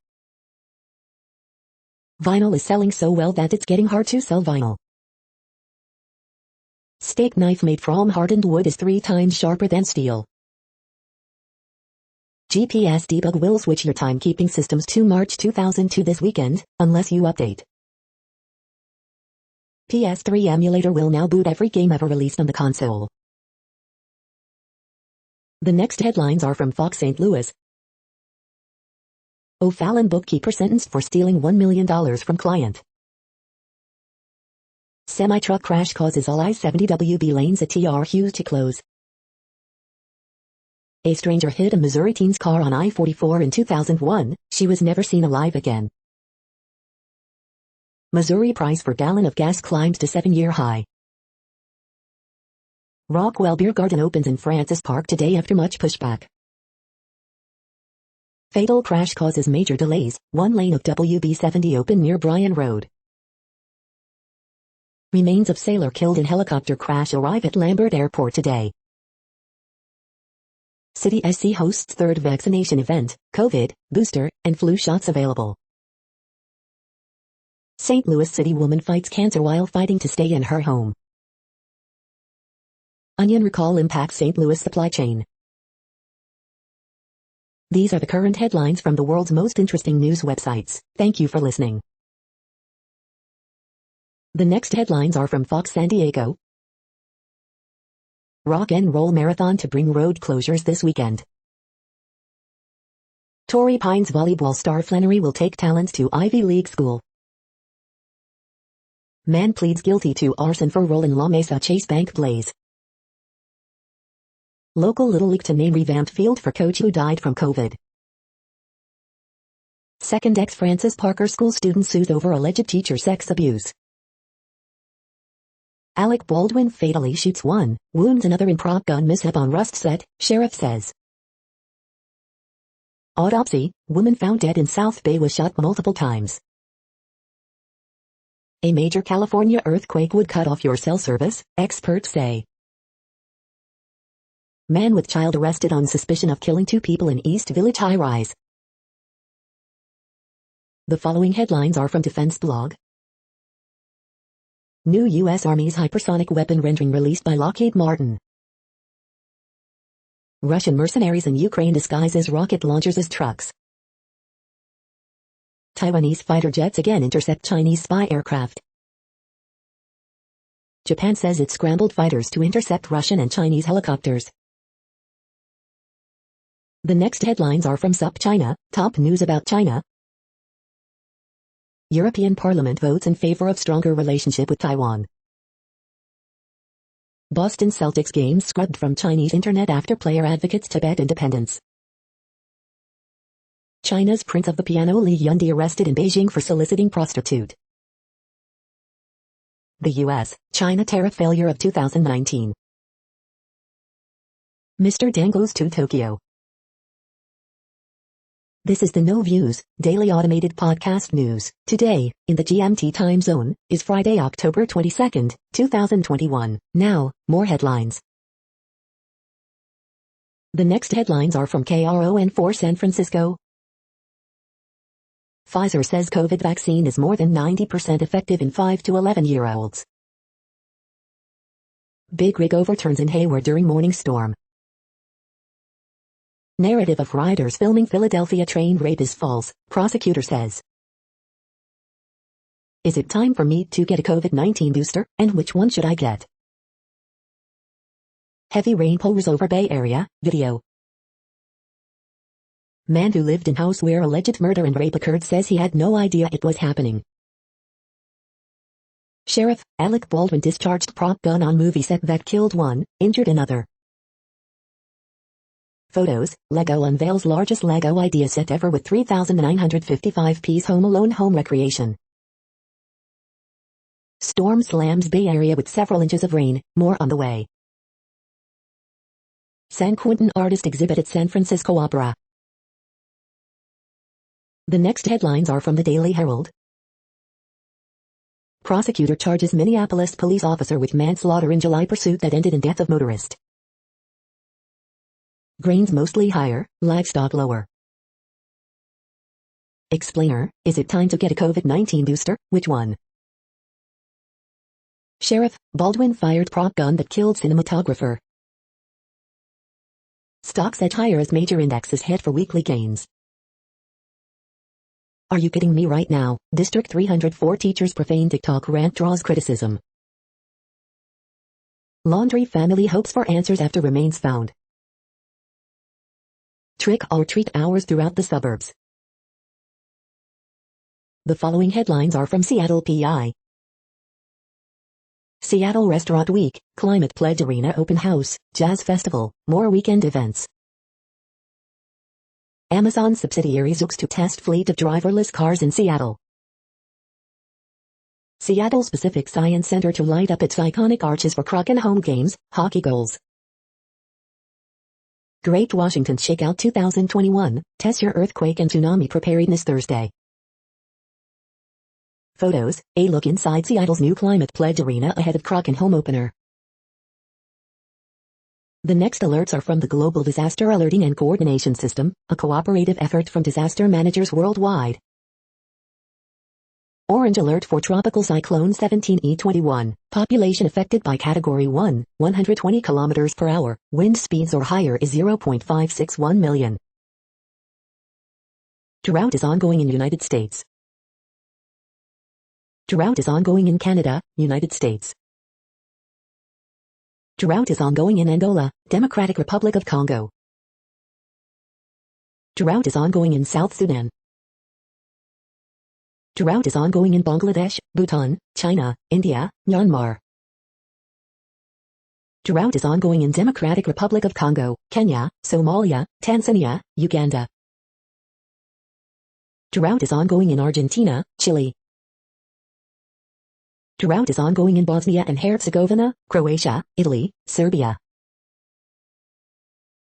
Vinyl is selling so well that it's getting hard to sell vinyl. Steak knife made from hardened wood is 3 times sharper than steel. GPS debug will switch your timekeeping systems to March 2002 this weekend, unless you update. PS3 emulator will now boot every game ever released on the console. The next headlines are from Fox St. Louis. O'Fallon bookkeeper sentenced for stealing $1 million from client. Semi-truck crash causes all I-70 WB lanes at TR Hughes to close. A stranger hit a Missouri teen's car on I-44 in 2001, she was never seen alive again. Missouri price per gallon of gas climbs to 7-year high. Rockwell Beer Garden opens in Francis Park today after much pushback. Fatal crash causes major delays, 1 lane of WB-70 open near Bryan Road. Remains of sailor killed in helicopter crash arrive at Lambert Airport today. City SC hosts 3rd vaccination event, COVID, booster, and flu shots available. St. Louis City woman fights cancer while fighting to stay in her home. Onion recall impacts St. Louis supply chain. These are the current headlines from the world's most interesting news websites. Thank you for listening. The next headlines are from Fox San Diego. Rock and Roll Marathon to bring road closures this weekend. Torrey Pines volleyball star Flannery will take talents to Ivy League school. Man pleads guilty to arson for role in La Mesa Chase Bank blaze. Local Little League to name revamped field for coach who died from COVID. Second ex-Francis Parker school student sues over alleged teacher sex abuse. Alec Baldwin fatally shoots one, wounds another in prop gun mishap on Rust set, sheriff says. Autopsy, woman found dead in South Bay was shot multiple times. A major California earthquake would cut off your cell service, experts say. Man with child arrested on suspicion of killing 2 people in East Village high-rise. The following headlines are from Defense Blog. New U.S. Army's hypersonic weapon rendering released by Lockheed Martin. Russian mercenaries in Ukraine disguise as rocket launchers as trucks. Taiwanese fighter jets again intercept Chinese spy aircraft. Japan says it scrambled fighters to intercept Russian and Chinese helicopters. The next headlines are from SupChina, top news about China. European Parliament votes in favor of stronger relationship with Taiwan. Boston Celtics games scrubbed from Chinese internet after player advocates Tibet independence. China's Prince of the Piano Li Yundi arrested in Beijing for soliciting prostitute. The U.S.-China tariff failure of 2019. Mr. Deng goes to Tokyo. This is the No Views, daily automated podcast news. Today, in the GMT time zone, is Friday, October 22, 2021. Now, more headlines. The next headlines are from KRON4 San Francisco. Pfizer says COVID vaccine is more than 90% effective in 5 to 11-year-olds. Big rig overturns in Hayward during morning storm. Narrative of riders filming Philadelphia train rape is false, prosecutor says. Is it time for me to get a COVID-19 booster, and which one should I get? Heavy rain pours over Bay Area, video. Man who lived in house where alleged murder and rape occurred says he had no idea it was happening. Sheriff, Alec Baldwin discharged prop gun on movie set that killed one, injured another. Photos, LEGO unveils largest LEGO idea set ever with 3,955-piece Home Alone home recreation. Storm slams Bay Area with several inches of rain, more on the way. San Quentin artist exhibit at San Francisco Opera. The next headlines are from the Daily Herald. Prosecutor charges Minneapolis police officer with manslaughter in July pursuit that ended in death of motorist. Grains mostly higher, livestock lower. Explainer, is it time to get a COVID-19 booster? Which one? Sheriff, Baldwin fired prop gun that killed cinematographer. Stocks edge higher as major indexes head for weekly gains. Are you kidding me right now? District 304 teachers profane TikTok rant draws criticism. Laundry family hopes for answers after remains found. Trick or treat hours throughout the suburbs. The following headlines are from Seattle PI. Seattle Restaurant Week, Climate Pledge Arena Open House, Jazz Festival, more weekend events. Amazon subsidiary Zoox to test fleet of driverless cars in Seattle. Seattle's Pacific Science Center to light up its iconic arches for Kraken home games, hockey goals. Great Washington Shakeout 2021, test your earthquake and tsunami preparedness Thursday. Photos, a look inside Seattle's new Climate Pledge Arena ahead of Kraken home opener. The next alerts are from the Global Disaster Alerting and Coordination System, a cooperative effort from disaster managers worldwide. Orange alert for Tropical Cyclone 17E21. Population affected by Category 1, 120 km per hour. Wind speeds or higher is 0.561 million. Drought is ongoing in United States. Drought is ongoing in Canada, United States. Drought is ongoing in Angola, Democratic Republic of Congo. Drought is ongoing in South Sudan. Drought is ongoing in Bangladesh, Bhutan, China, India, Myanmar. Drought is ongoing in Democratic Republic of Congo, Kenya, Somalia, Tanzania, Uganda. Drought is ongoing in Argentina, Chile. Drought is ongoing in Bosnia and Herzegovina, Croatia, Italy, Serbia.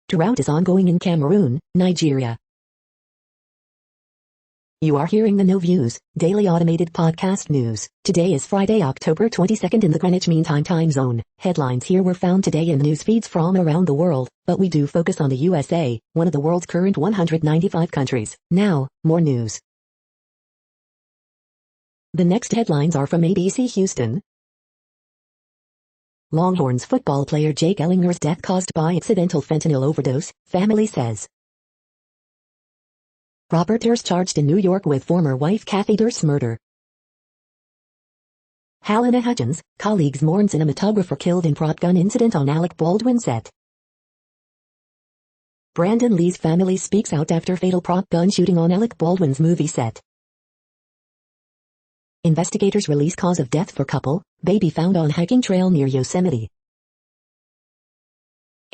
Drought is ongoing in Cameroon, Nigeria. You are hearing the No Views, daily automated podcast news. Today is Friday, October 22nd in the Greenwich Mean Time zone. Headlines here were found today in news feeds from around the world, but we do focus on the USA, one of the world's current 195 countries. Now, more news. The next headlines are from ABC Houston. Longhorns football player Jake Ellinger's death caused by accidental fentanyl overdose, family says. Robert Durst charged in New York with former wife Kathy Durst's murder. Helena Hutchins, colleagues mourn cinematographer killed in prop gun incident on Alec Baldwin set. Brandon Lee's family speaks out after fatal prop gun shooting on Alec Baldwin's movie set. Investigators release cause of death for couple, baby found on hiking trail near Yosemite.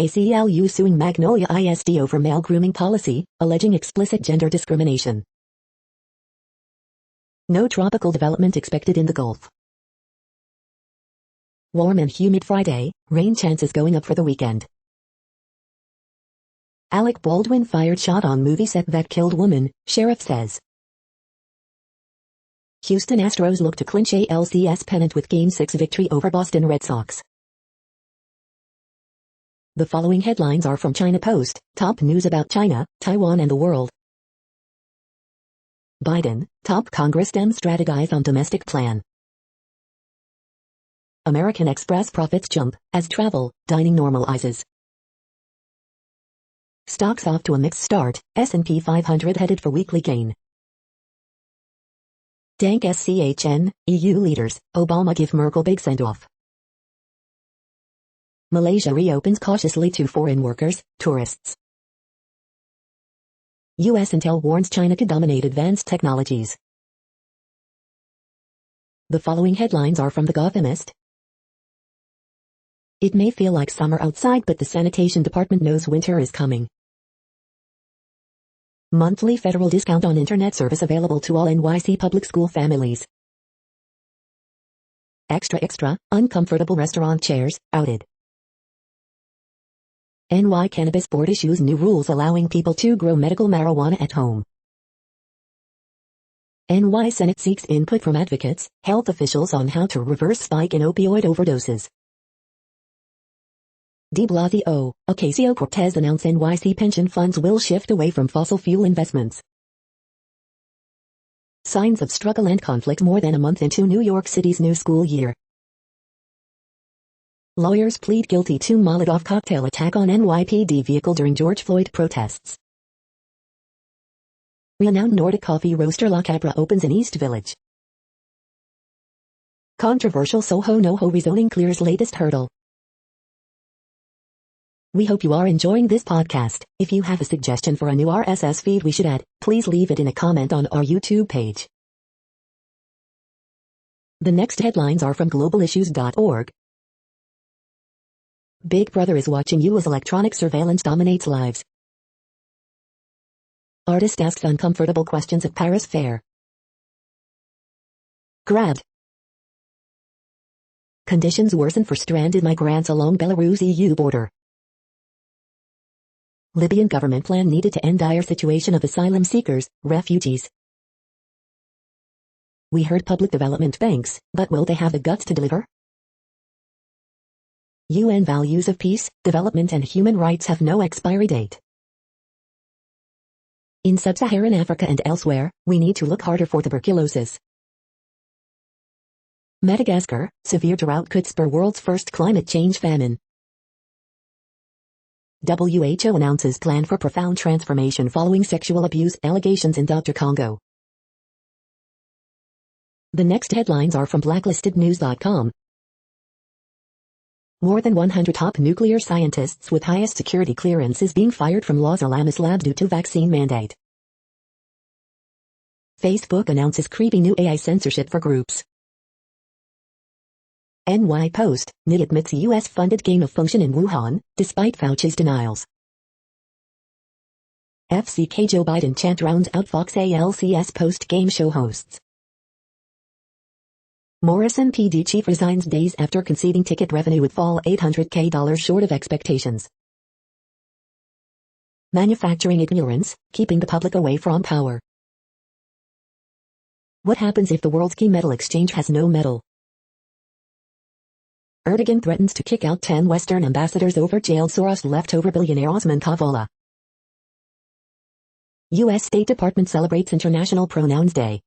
ACLU suing Magnolia ISD over male grooming policy, alleging explicit gender discrimination. No tropical development expected in the Gulf. Warm and humid Friday, rain chances going up for the weekend. Alec Baldwin fired shot on movie set that killed woman, sheriff says. Houston Astros look to clinch ALCS pennant with Game 6 victory over Boston Red Sox. The following headlines are from China Post, top news about China, Taiwan and the world. Biden, top Congress Dems strategize on domestic plan. American Express profits jump, as travel, dining normalizes. Stocks off to a mixed start, S&P 500 headed for weekly gain. Dank SCHN, EU leaders, Obama give Merkel big send-off. Malaysia reopens cautiously to foreign workers, tourists. US Intel warns China could dominate advanced technologies. The following headlines are from The Gothamist. It may feel like summer outside, but the sanitation department knows winter is coming. Monthly federal discount on internet service available to all NYC public school families. Extra, uncomfortable restaurant chairs, outed. NY Cannabis Board issues new rules allowing people to grow medical marijuana at home. NY Senate seeks input from advocates, health officials on how to reverse spike in opioid overdoses. De Blasio, Ocasio-Cortez announced NYC pension funds will shift away from fossil fuel investments. Signs of struggle and conflict more than a month into New York City's new school year. Lawyers plead guilty to Molotov cocktail attack on NYPD vehicle during George Floyd protests. Renowned Nordic coffee roaster La Cabra opens in East Village. Controversial Soho NoHo rezoning clears latest hurdle. We hope you are enjoying this podcast. If you have a suggestion for a new RSS feed we should add, please leave it in a comment on our YouTube page. The next headlines are from globalissues.org. Big Brother is watching you as electronic surveillance dominates lives. Artist asks uncomfortable questions at Paris Fair. Grabbed. Conditions worsen for stranded migrants along Belarus-EU border. Libyan government plan needed to end dire situation of asylum seekers, refugees. We heard public development banks, but will they have the guts to deliver? UN values of peace, development and human rights have no expiry date. In sub-Saharan Africa and elsewhere, we need to look harder for tuberculosis. Madagascar, severe drought could spur world's first climate change famine. WHO announces plan for profound transformation following sexual abuse allegations in Dr. Congo. The next headlines are from blacklistednews.com. More than 100 top nuclear scientists with highest security clearances being fired from Los Alamos lab due to vaccine mandate. Facebook announces creepy new AI censorship for groups. NY Post, NI admits US-funded gain-of-function in Wuhan, despite Fauci's denials. FCK Joe Biden chant rounds out Fox ALCS post-game show hosts. Morrison PD chief resigns days after conceding ticket revenue would fall $800K short of expectations. Manufacturing ignorance, keeping the public away from power. What happens if the world's key metal exchange has no metal? Erdogan threatens to kick out 10 Western ambassadors over jailed Soros leftover billionaire Osman Kavala. U.S. State Department celebrates International Pronouns Day.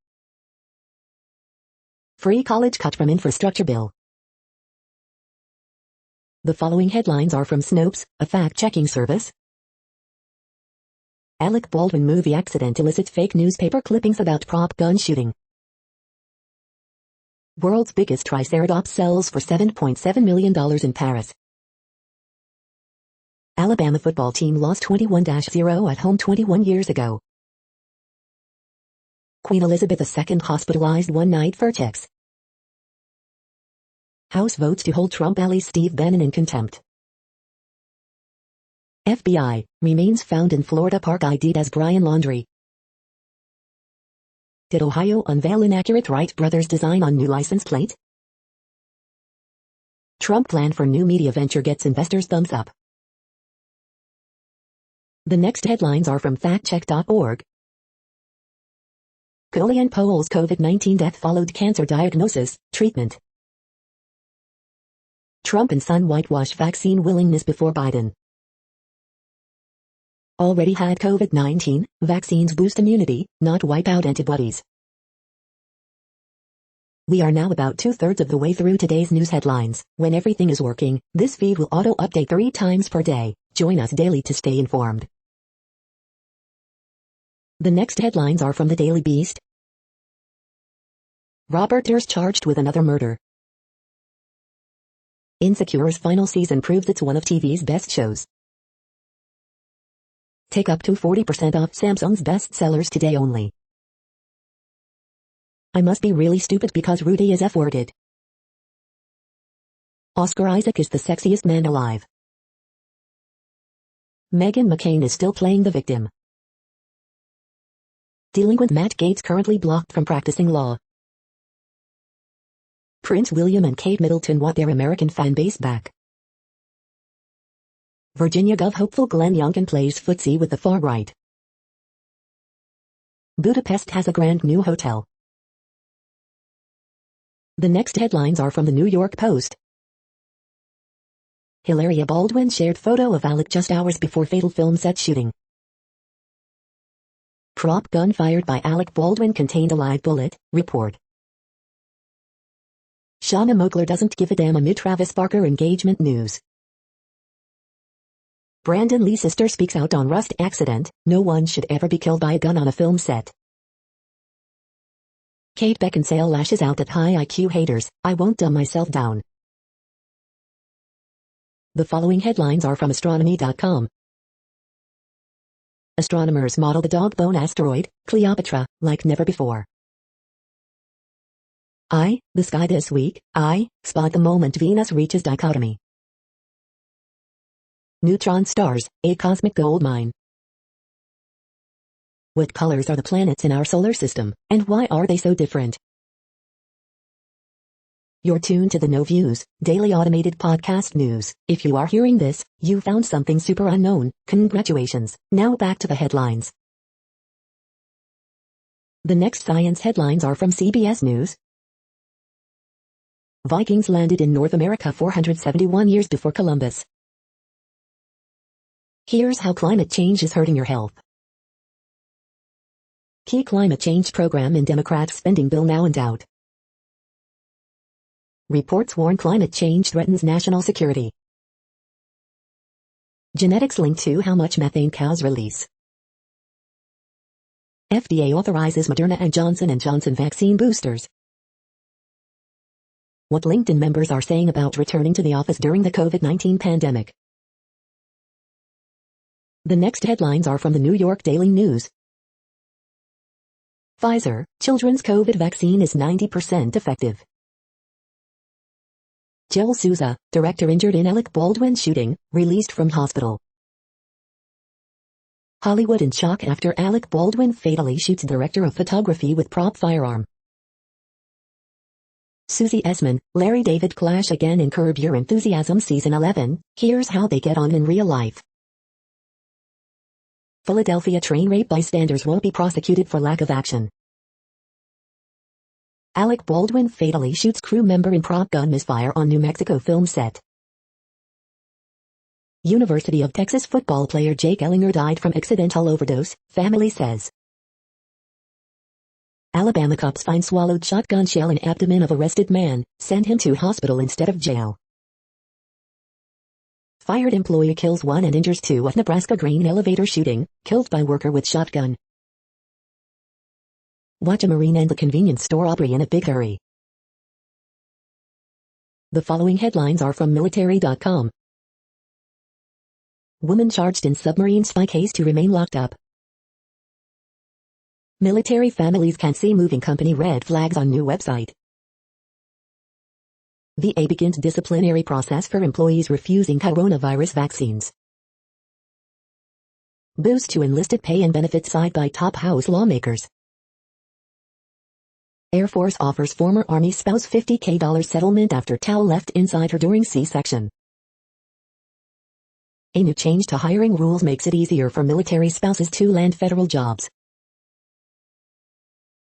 Free college cut from infrastructure bill. The following headlines are from Snopes, a fact-checking service. Alec Baldwin movie accident elicits fake newspaper clippings about prop gun shooting. World's biggest Triceratops sells for $7.7 million in Paris. Alabama football team lost 21-0 at home 21 years ago. Queen Elizabeth II hospitalized one night for tics. House votes to hold Trump ally Steve Bannon in contempt. FBI, remains found in Florida park ID'd as Brian Laundrie. Did Ohio unveil inaccurate Wright brothers design on new license plate? Trump plan for new media venture gets investors' thumbs up. The next headlines are from factcheck.org. Julian Powell's COVID-19 death followed cancer diagnosis, treatment. Trump and son whitewash vaccine willingness before Biden. Already had COVID-19, vaccines boost immunity, not wipe out antibodies. We are now about 2/3 of the way through today's news headlines. When everything is working, this feed will auto-update 3 times per day. Join us daily to stay informed. The next headlines are from the Daily Beast. Robert Durst charged with another murder. Insecure's final season proves it's one of TV's best shows. Take up to 40% off Samsung's best sellers today only. I must be really stupid because Rudy is F-worded. Oscar Isaac is the sexiest man alive. Meghan McCain is still playing the victim. Delinquent Matt Gaetz currently blocked from practicing law. Prince William and Kate Middleton want their American fan base back. Virginia Gov hopeful Glenn Youngkin plays footsie with the far right. Budapest has a grand new hotel. The next headlines are from the New York Post. Hilaria Baldwin shared photo of Alec just hours before fatal film set shooting. Prop gun fired by Alec Baldwin contained a live bullet, report. Shauna Mogler doesn't give a damn amid Travis Barker engagement news. Brandon Lee's sister speaks out on Rust accident, no one should ever be killed by a gun on a film set. Kate Beckinsale lashes out at high IQ haters, I won't dumb myself down. The following headlines are from astronomy.com. Astronomers model the dog bone asteroid, Cleopatra, like never before. The sky this week, spot the moment Venus reaches dichotomy. Neutron stars, a cosmic gold mine. What colors are the planets in our solar system, and why are they so different? You're tuned to the No Views, daily automated podcast news. If you are hearing this, you found something super unknown. Congratulations. Now back to the headlines. The next science headlines are from CBS News. Vikings landed in North America 471 years before Columbus. Here's how climate change is hurting your health. Key climate change program in Democrats' spending bill now in doubt. Reports warn climate change threatens national security. Genetics linked to how much methane cows release. FDA authorizes Moderna and Johnson & Johnson vaccine boosters. What LinkedIn members are saying about returning to the office during the COVID-19 pandemic. The next headlines are from the New York Daily News. Pfizer, children's COVID vaccine is 90% effective. Joel Souza, director injured in Alec Baldwin shooting, released from hospital. Hollywood in shock after Alec Baldwin fatally shoots director of photography with prop firearm. Susie Essman, Larry David clash again in Curb Your Enthusiasm Season 11, here's how they get on in real life. Philadelphia train rape bystanders won't be prosecuted for lack of action. Alec Baldwin fatally shoots crew member in prop gun misfire on New Mexico film set. University of Texas football player Jake Ellinger died from accidental overdose, family says. Alabama cops find swallowed shotgun shell in abdomen of arrested man, send him to hospital instead of jail. Fired employee kills 1 and injures 2 at Nebraska grain elevator shooting, killed by worker with shotgun. Watch a Marine and the convenience store robbery in a big hurry. The following headlines are from military.com. Woman charged in submarine spy case to remain locked up. Military families can see moving company red flags on new website. VA begins disciplinary process for employees refusing coronavirus vaccines. Boost to enlisted pay and benefits side by top House lawmakers. Air Force offers former Army spouse $50K settlement after towel left inside her during C-section. A new change to hiring rules makes it easier for military spouses to land federal jobs.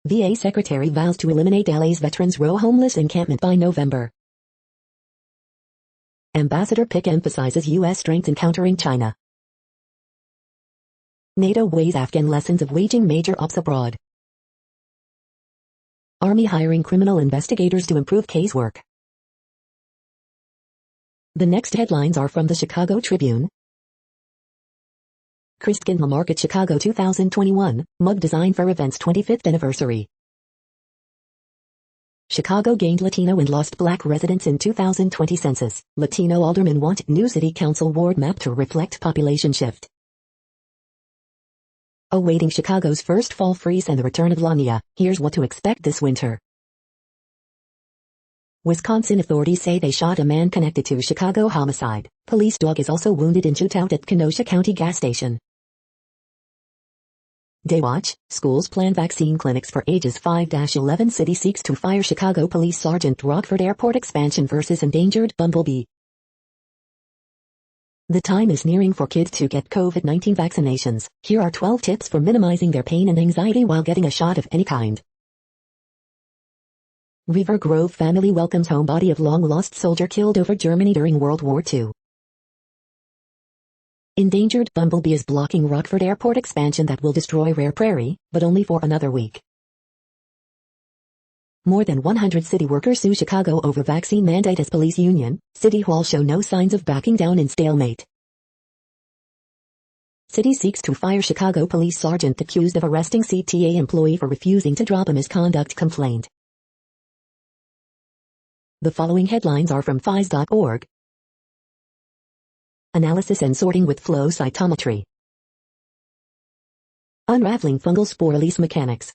VA Secretary vows to eliminate LA's Veterans Row homeless encampment by November. Ambassador Pick emphasizes U.S. strength in countering China. NATO weighs Afghan lessons of waging major ops abroad. Army hiring criminal investigators to improve casework. The next headlines are from the Chicago Tribune. Christkin La Market Chicago 2021, mug design for event's 25th anniversary. Chicago gained Latino and lost Black residents in 2020 census. Latino aldermen want new city council ward map to reflect population shift. Awaiting Chicago's first fall freeze and the return of La Niña, here's what to expect this winter. Wisconsin authorities say they shot a man connected to Chicago homicide. Police dog is also wounded in shootout at Kenosha County gas station. Daywatch, schools plan vaccine clinics for ages 5-11. City seeks to fire Chicago Police Sergeant. Rockford Airport expansion versus endangered bumblebee. The time is nearing for kids to get COVID-19 vaccinations. Here are 12 tips for minimizing their pain and anxiety while getting a shot of any kind. River Grove family welcomes home body of long-lost soldier killed over Germany during World War II. Endangered bumblebee is blocking Rockford Airport expansion that will destroy rare prairie, but only for another week. More than 100 city workers sue Chicago over vaccine mandate as police union. City Hall show no signs of backing down in stalemate. City seeks to fire Chicago police sergeant accused of arresting CTA employee for refusing to drop a misconduct complaint. The following headlines are from phys.org. Analysis and sorting with flow cytometry. Unraveling fungal spore release mechanics.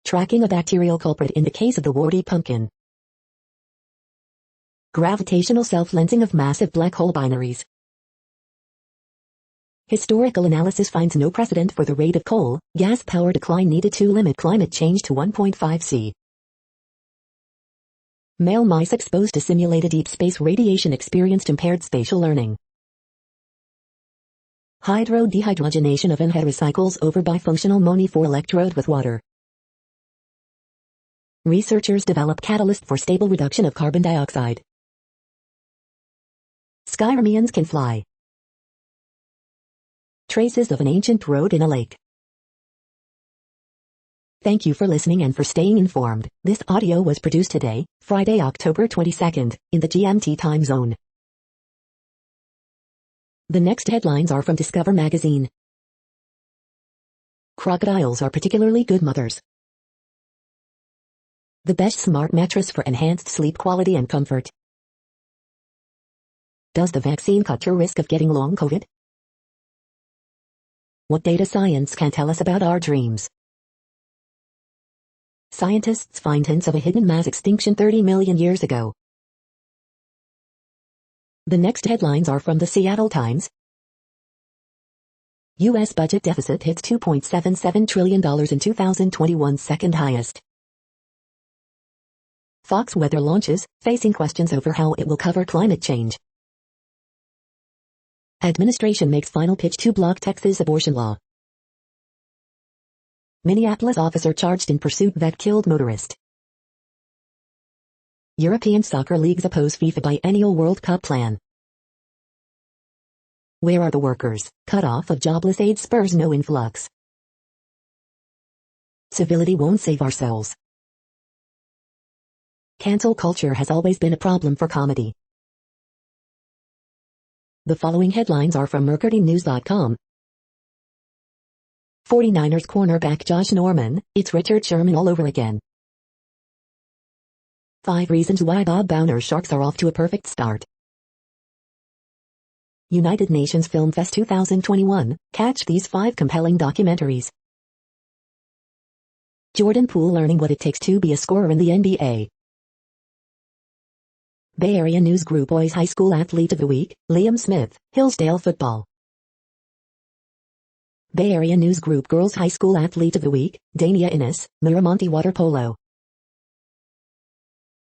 Tracking a bacterial culprit in the case of the warty pumpkin. Gravitational self-lensing of massive black hole binaries. Historical analysis finds no precedent for the rate of coal, gas power decline needed to limit climate change to 1.5 C. Male mice exposed to simulated deep space radiation experienced impaired spatial learning. Hydrodehydrogenation of anhydrous cycles over bifunctional Moni-4 electrode with water. Researchers develop catalyst for stable reduction of carbon dioxide. Skyrmians can fly. Traces of an ancient road in a lake. Thank you for listening and for staying informed. This audio was produced today, Friday, October 22nd, in the GMT time zone. The next headlines are from Discover magazine. Crocodiles are particularly good mothers. The best smart mattress for enhanced sleep quality and comfort. Does the vaccine cut your risk of getting long COVID? What data science can tell us about our dreams? Scientists find hints of a hidden mass extinction 30 million years ago. The next headlines are from the Seattle Times. U.S. budget deficit hits $2.77 trillion in 2021, second highest. Fox Weather launches, facing questions over how it will cover climate change. Administration makes final pitch to block Texas abortion law. Minneapolis officer charged in pursuit that killed motorist. European soccer leagues oppose FIFA biennial World Cup plan. Where are the workers? Cut-off of jobless aid spurs no influx. Civility won't save our souls. Cancel culture has always been a problem for comedy. The following headlines are from MercuryNews.com. 49ers cornerback Josh Norman, it's Richard Sherman all over again. 5 reasons why Bob Bauner's Sharks are off to a perfect start. United Nations Film Fest 2021, catch these 5 compelling documentaries. Jordan Poole learning what it takes to be a scorer in the NBA. Bay Area News Group Boys High School Athlete of the Week, Liam Smith, Hillsdale Football. Bay Area News Group Girls High School Athlete of the Week, Dania Innes, Miramonte Water Polo.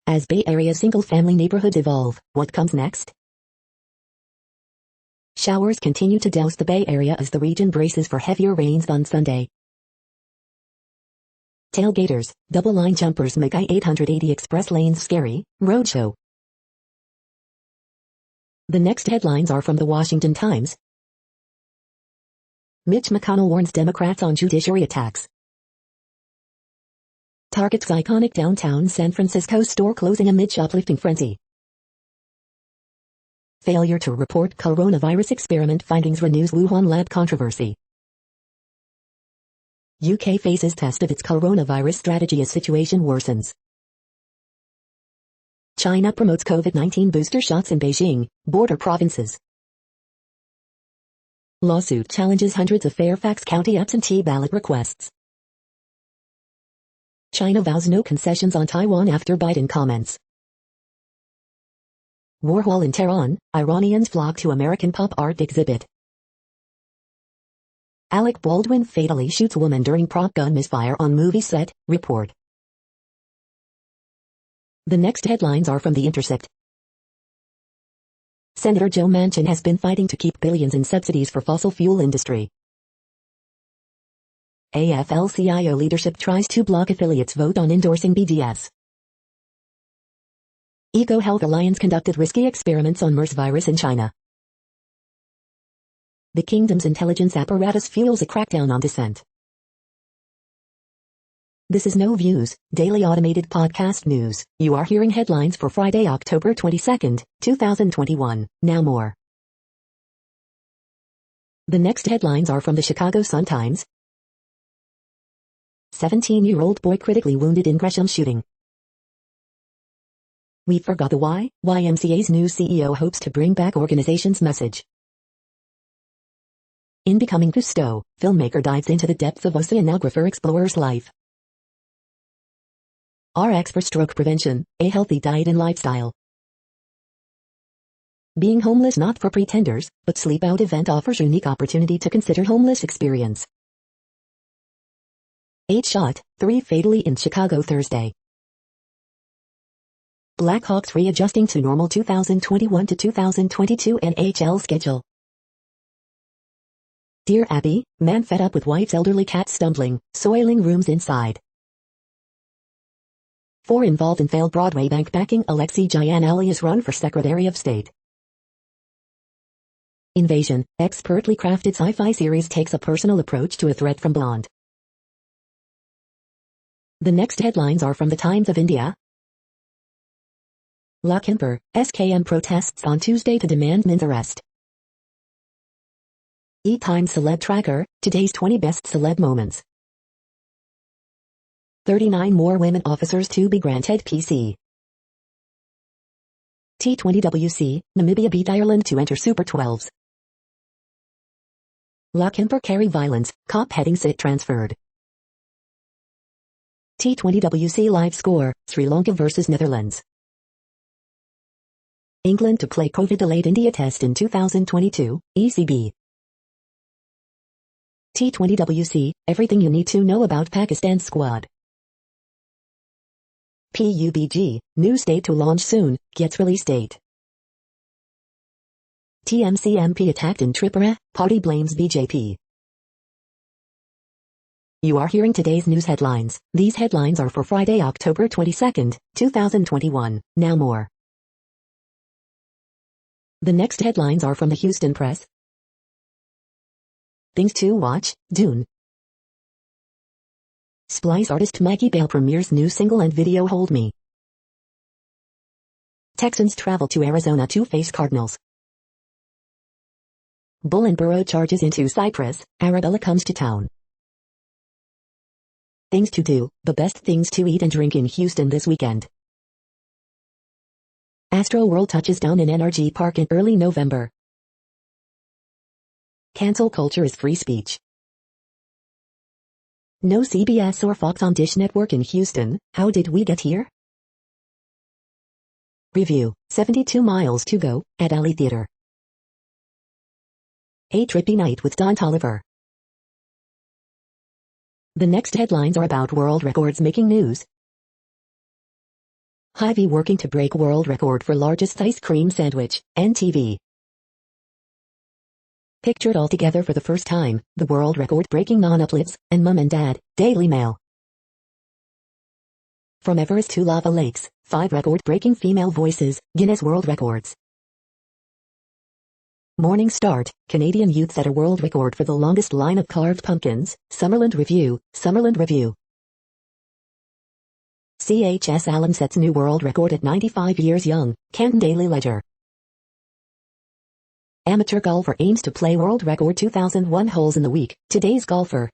As Bay Area single-family neighborhoods evolve, what comes next? Showers continue to douse the Bay Area as the region braces for heavier rains on Sunday. Tailgaters, double-line jumpers make I-880 express lanes scary, roadshow. The next headlines are from the Washington Times. Mitch McConnell warns Democrats on judiciary attacks. Target's iconic downtown San Francisco store closing amid shoplifting frenzy. Failure to report coronavirus experiment findings renews Wuhan lab controversy. UK faces test of its coronavirus strategy as situation worsens. China promotes COVID-19 booster shots in Beijing, border provinces. Lawsuit challenges hundreds of Fairfax County absentee ballot requests. China vows no concessions on Taiwan after Biden comments. Warhol in Tehran, Iranians flock to American pop art exhibit. Alec Baldwin fatally shoots woman during prop gun misfire on movie set, report. The next headlines are from The Intercept. Senator Joe Manchin has been fighting to keep billions in subsidies for fossil fuel industry. AFL-CIO leadership tries to block affiliates' vote on endorsing BDS. EcoHealth Alliance conducted risky experiments on MERS virus in China. The kingdom's intelligence apparatus fuels a crackdown on dissent. This is No Views, daily automated podcast news. You are hearing headlines for Friday, October 22nd, 2021. Now more. The next headlines are from the Chicago Sun-Times. 17-year-old boy critically wounded in Gresham shooting. We forgot the why. YMCA's new CEO hopes to bring back organization's message. In Becoming Cousteau, filmmaker dives into the depths of oceanographer explorer's life. RX for stroke prevention, a healthy diet and lifestyle. Being homeless not for pretenders, but Sleep Out event offers unique opportunity to consider homeless experience. 8 shot, 3 fatally in Chicago Thursday. Blackhawks readjusting to normal 2021 to 2022 NHL schedule. Dear Abby, man fed up with wife's elderly cat stumbling, soiling rooms inside. 4 involved in failed Broadway bank backing Alexei Giannelli's run for Secretary of State. Invasion, expertly crafted sci-fi series takes a personal approach to a threat from beyond. The next headlines are from the Times of India. Lakhimpur, SKM protests on Tuesday to demand Min's arrest. E-Times Celeb Tracker, today's 20 best celeb moments. 39 more women officers to be granted PC. T20WC, Namibia beat Ireland to enter Super 12s. Lakhimpur carry violence, cop heading sit transferred. T20WC live score, Sri Lanka vs Netherlands. England to play COVID-delayed India test in 2022, ECB. T20WC, everything you need to know about Pakistan squad. PUBG, new state to launch soon, gets release date. TMC-MP attacked in Tripura, party blames BJP. You are hearing today's news headlines. These headlines are for Friday, October 22nd, 2021. Now more. The next headlines are from the Houston Press. Things to watch, Dune. Splice artist Maggie Bale premieres new single and video Hold Me. Texans travel to Arizona to face Cardinals. Bull and Burrow charges into Cyprus, Arabella comes to town. Things to do, the best things to eat and drink in Houston this weekend. Astro World touches down in NRG Park in early November. Cancel culture is free speech. No CBS or Fox on Dish Network in Houston, how did we get here? Review, 72 miles to go, at Alley Theater. A trippy night with Don Toliver. The next headlines are about world records making news. Hy-Vee working to break world record for largest ice cream sandwich, NTV. Pictured all together for the first time, the world record-breaking non-uplifts, and Mum and Dad, Daily Mail. From Everest to Lava Lakes, 5 record-breaking female voices, Guinness World Records. Morning Start, Canadian youth set a world record for the longest line of carved pumpkins, Summerland Review, Summerland Review. CHS Allen sets new world record at 95 years young, Canton Daily Ledger. Amateur golfer aims to play world record 2001 holes in the week, Today's Golfer.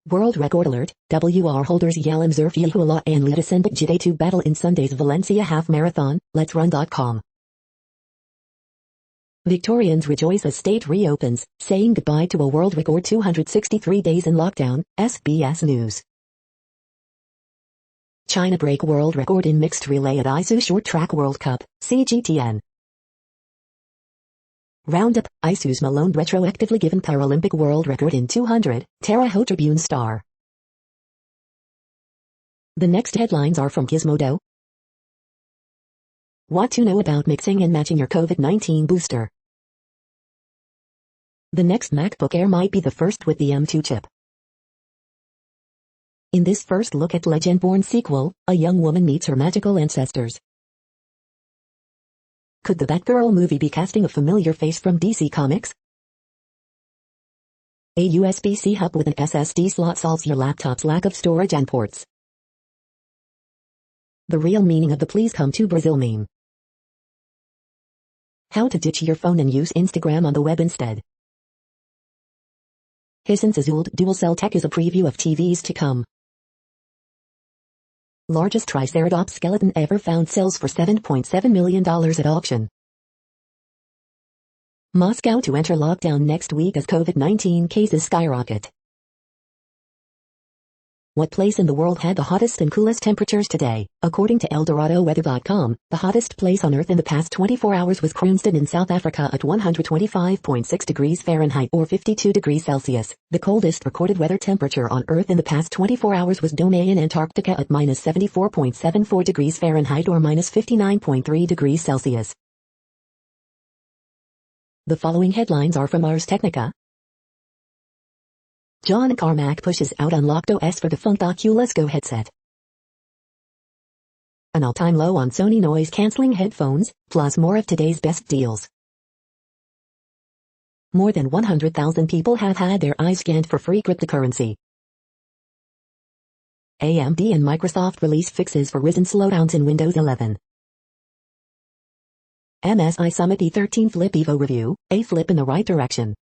World record alert, WR holders Yalim Zerfiehullah and Litasen Jide to battle in Sunday's Valencia Half Marathon, Let'sRun.com. Victorians rejoice as state reopens, saying goodbye to a world record 263 days in lockdown, SBS News. China break world record in mixed relay at ISU Short Track World Cup, CGTN. Roundup, ISU's Malone retroactively given Paralympic world record in 200, Terre Haute Tribune Star. The next headlines are from Gizmodo. What to know about mixing and matching your COVID-19 booster. The next MacBook Air might be the first with the M2 chip. In this first look at Legend-born sequel, a young woman meets her magical ancestors. Could the Batgirl movie be casting a familiar face from DC Comics? A USB-C hub with an SSD slot solves your laptop's lack of storage and ports. The real meaning of the "Please Come to Brazil" meme. How to ditch your phone and use Instagram on the web instead. Hisense Azul dual-cell tech is a preview of TVs to come. Largest Triceratops skeleton ever found sells for $7.7 million at auction. Moscow to enter lockdown next week as COVID-19 cases skyrocket. What place in the world had the hottest and coolest temperatures today? According to ElDoradoWeather.com, the hottest place on Earth in the past 24 hours was Kroonstad in South Africa at 125.6 degrees Fahrenheit or 52 degrees Celsius. The coldest recorded weather temperature on Earth in the past 24 hours was Dome in Antarctica at minus 74.74 degrees Fahrenheit or minus 59.3 degrees Celsius. The following headlines are from Ars Technica. John Carmack pushes out unlocked OS for defunct Oculus Go headset. An all-time low on Sony noise-canceling headphones, plus more of today's best deals. More than 100,000 people have had their eyes scanned for free cryptocurrency. AMD and Microsoft release fixes for recent slowdowns in Windows 11. MSI Summit E13 Flip Evo review, a flip in the right direction.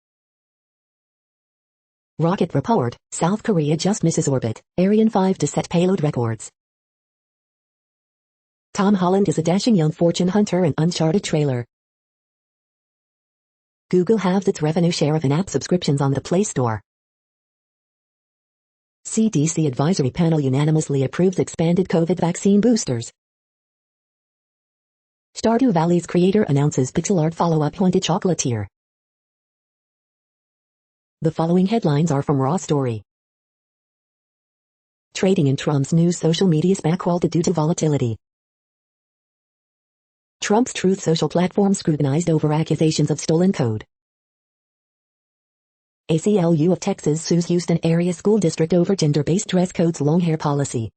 Rocket report, South Korea just misses orbit, Ariane 5 to set payload records. Tom Holland is a dashing young fortune hunter in Uncharted trailer. Google halves its revenue share of in-app subscriptions on the Play Store. CDC advisory panel unanimously approves expanded COVID vaccine boosters. Stardew Valley's creator announces pixel art follow-up Haunted Chocolatier. The following headlines are from Raw Story. Trading in Trump's new social media SPAC halted due to volatility. Trump's Truth Social platform scrutinized over accusations of stolen code. ACLU of Texas sues Houston area school district over gender-based dress code's long hair policy.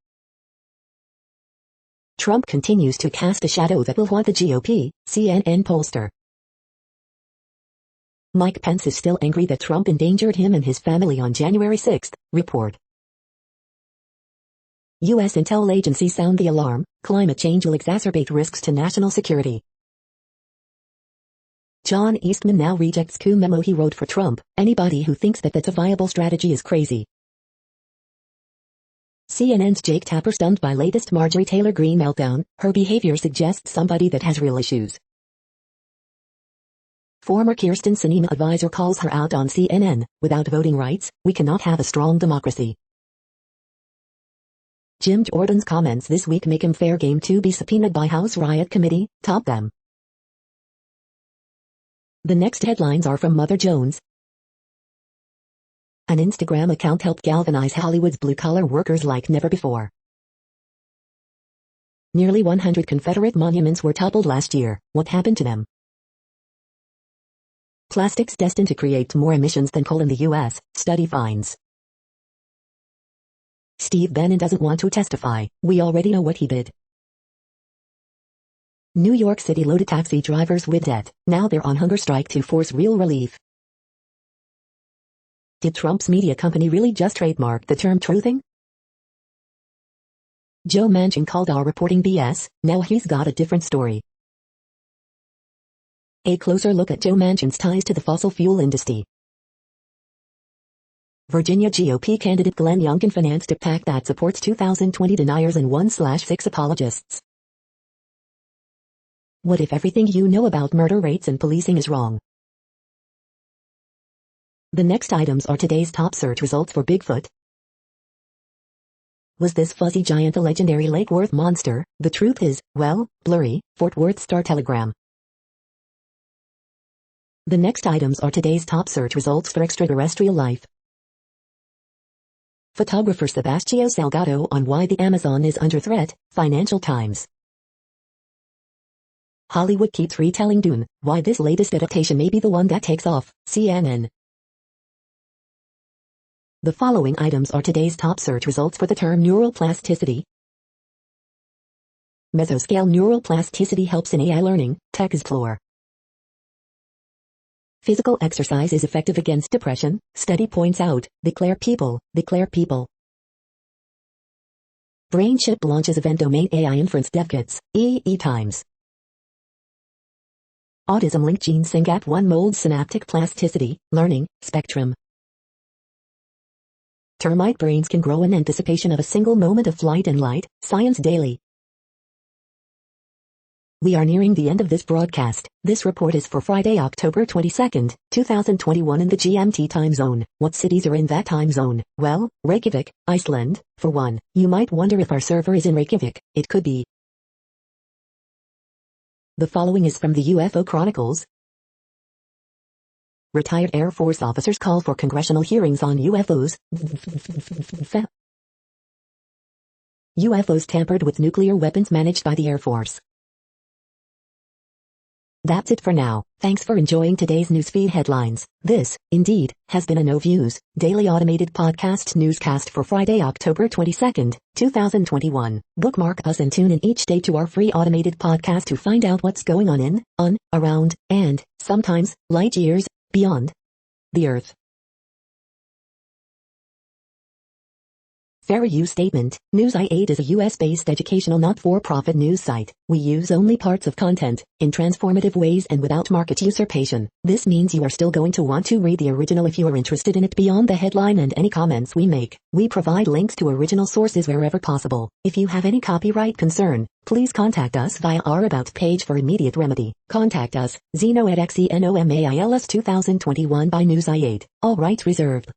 Trump continues to cast a shadow that will haunt the GOP, CNN pollster. Mike Pence is still angry that Trump endangered him and his family on January 6, report. U.S. intel agencies sound the alarm, climate change will exacerbate risks to national security. John Eastman now rejects coup memo he wrote for Trump, anybody who thinks that that's a viable strategy is crazy. CNN's Jake Tapper stunned by latest Marjorie Taylor Greene meltdown, her behavior suggests somebody that has real issues. Former Kyrsten Sinema advisor calls her out on CNN, without voting rights, we cannot have a strong democracy. Jim Jordan's comments this week make him fair game to be subpoenaed by House Riot Committee, top them. The next headlines are from Mother Jones. An Instagram account helped galvanize Hollywood's blue-collar workers like never before. Nearly 100 Confederate monuments were toppled last year. What happened to them? Plastics destined to create more emissions than coal in the U.S., study finds. Steve Bannon doesn't want to testify, we already know what he did. New York City loaded taxi drivers with debt, now they're on hunger strike to force real relief. Did Trump's media company really just trademark the term truthing? Joe Manchin called our reporting BS, now he's got a different story. A closer look at Joe Manchin's ties to the fossil fuel industry. Virginia GOP candidate Glenn Youngkin financed a PAC that supports 2020 deniers and 1/6 apologists. What if everything you know about murder rates and policing is wrong? The next items are today's top search results for Bigfoot. Was this fuzzy giant a legendary Lake Worth monster? The truth is, well, blurry. Fort Worth Star-Telegram. The next items are today's top search results for extraterrestrial life. Photographer Sebastião Salgado on why the Amazon is under threat, Financial Times. Hollywood keeps retelling Dune, why this latest adaptation may be the one that takes off, CNN. The following items are today's top search results for the term neural plasticity. Mesoscale neural plasticity helps in AI learning, Tech Explorer. Physical exercise is effective against depression, study points out, declare people. Brain chip launches event domain AI inference dev kits, EE Times. Autism-linked gene SYNGAP1 molds synaptic plasticity, learning, Spectrum. Termite brains can grow in anticipation of a single moment of flight and light, Science Daily. We are nearing the end of this broadcast. This report is for Friday, October 22, 2021 in the GMT time zone. What cities are in that time zone? Well, Reykjavik, Iceland, for one. You might wonder if our server is in Reykjavik. It could be. The following is from the UFO Chronicles. Retired Air Force officers call for congressional hearings on UFOs. UFOs tampered with nuclear weapons managed by the Air Force. That's it for now. Thanks for enjoying today's newsfeed headlines. This, indeed, has been a No Views, daily automated podcast newscast for Friday, October 22, 2021. Bookmark us and tune in each day to our free automated podcast to find out what's going on, around, and, sometimes, light years, beyond the Earth. Fair use statement. News i8 is a US-based educational not-for-profit news site. We use only parts of content, in transformative ways and without market usurpation. This means you are still going to want to read the original if you are interested in it beyond the headline and any comments we make. We provide links to original sources wherever possible. If you have any copyright concern, please contact us via our About page for immediate remedy. Contact us, Zeno at XENOMAILS 2021 by News i8. All rights reserved.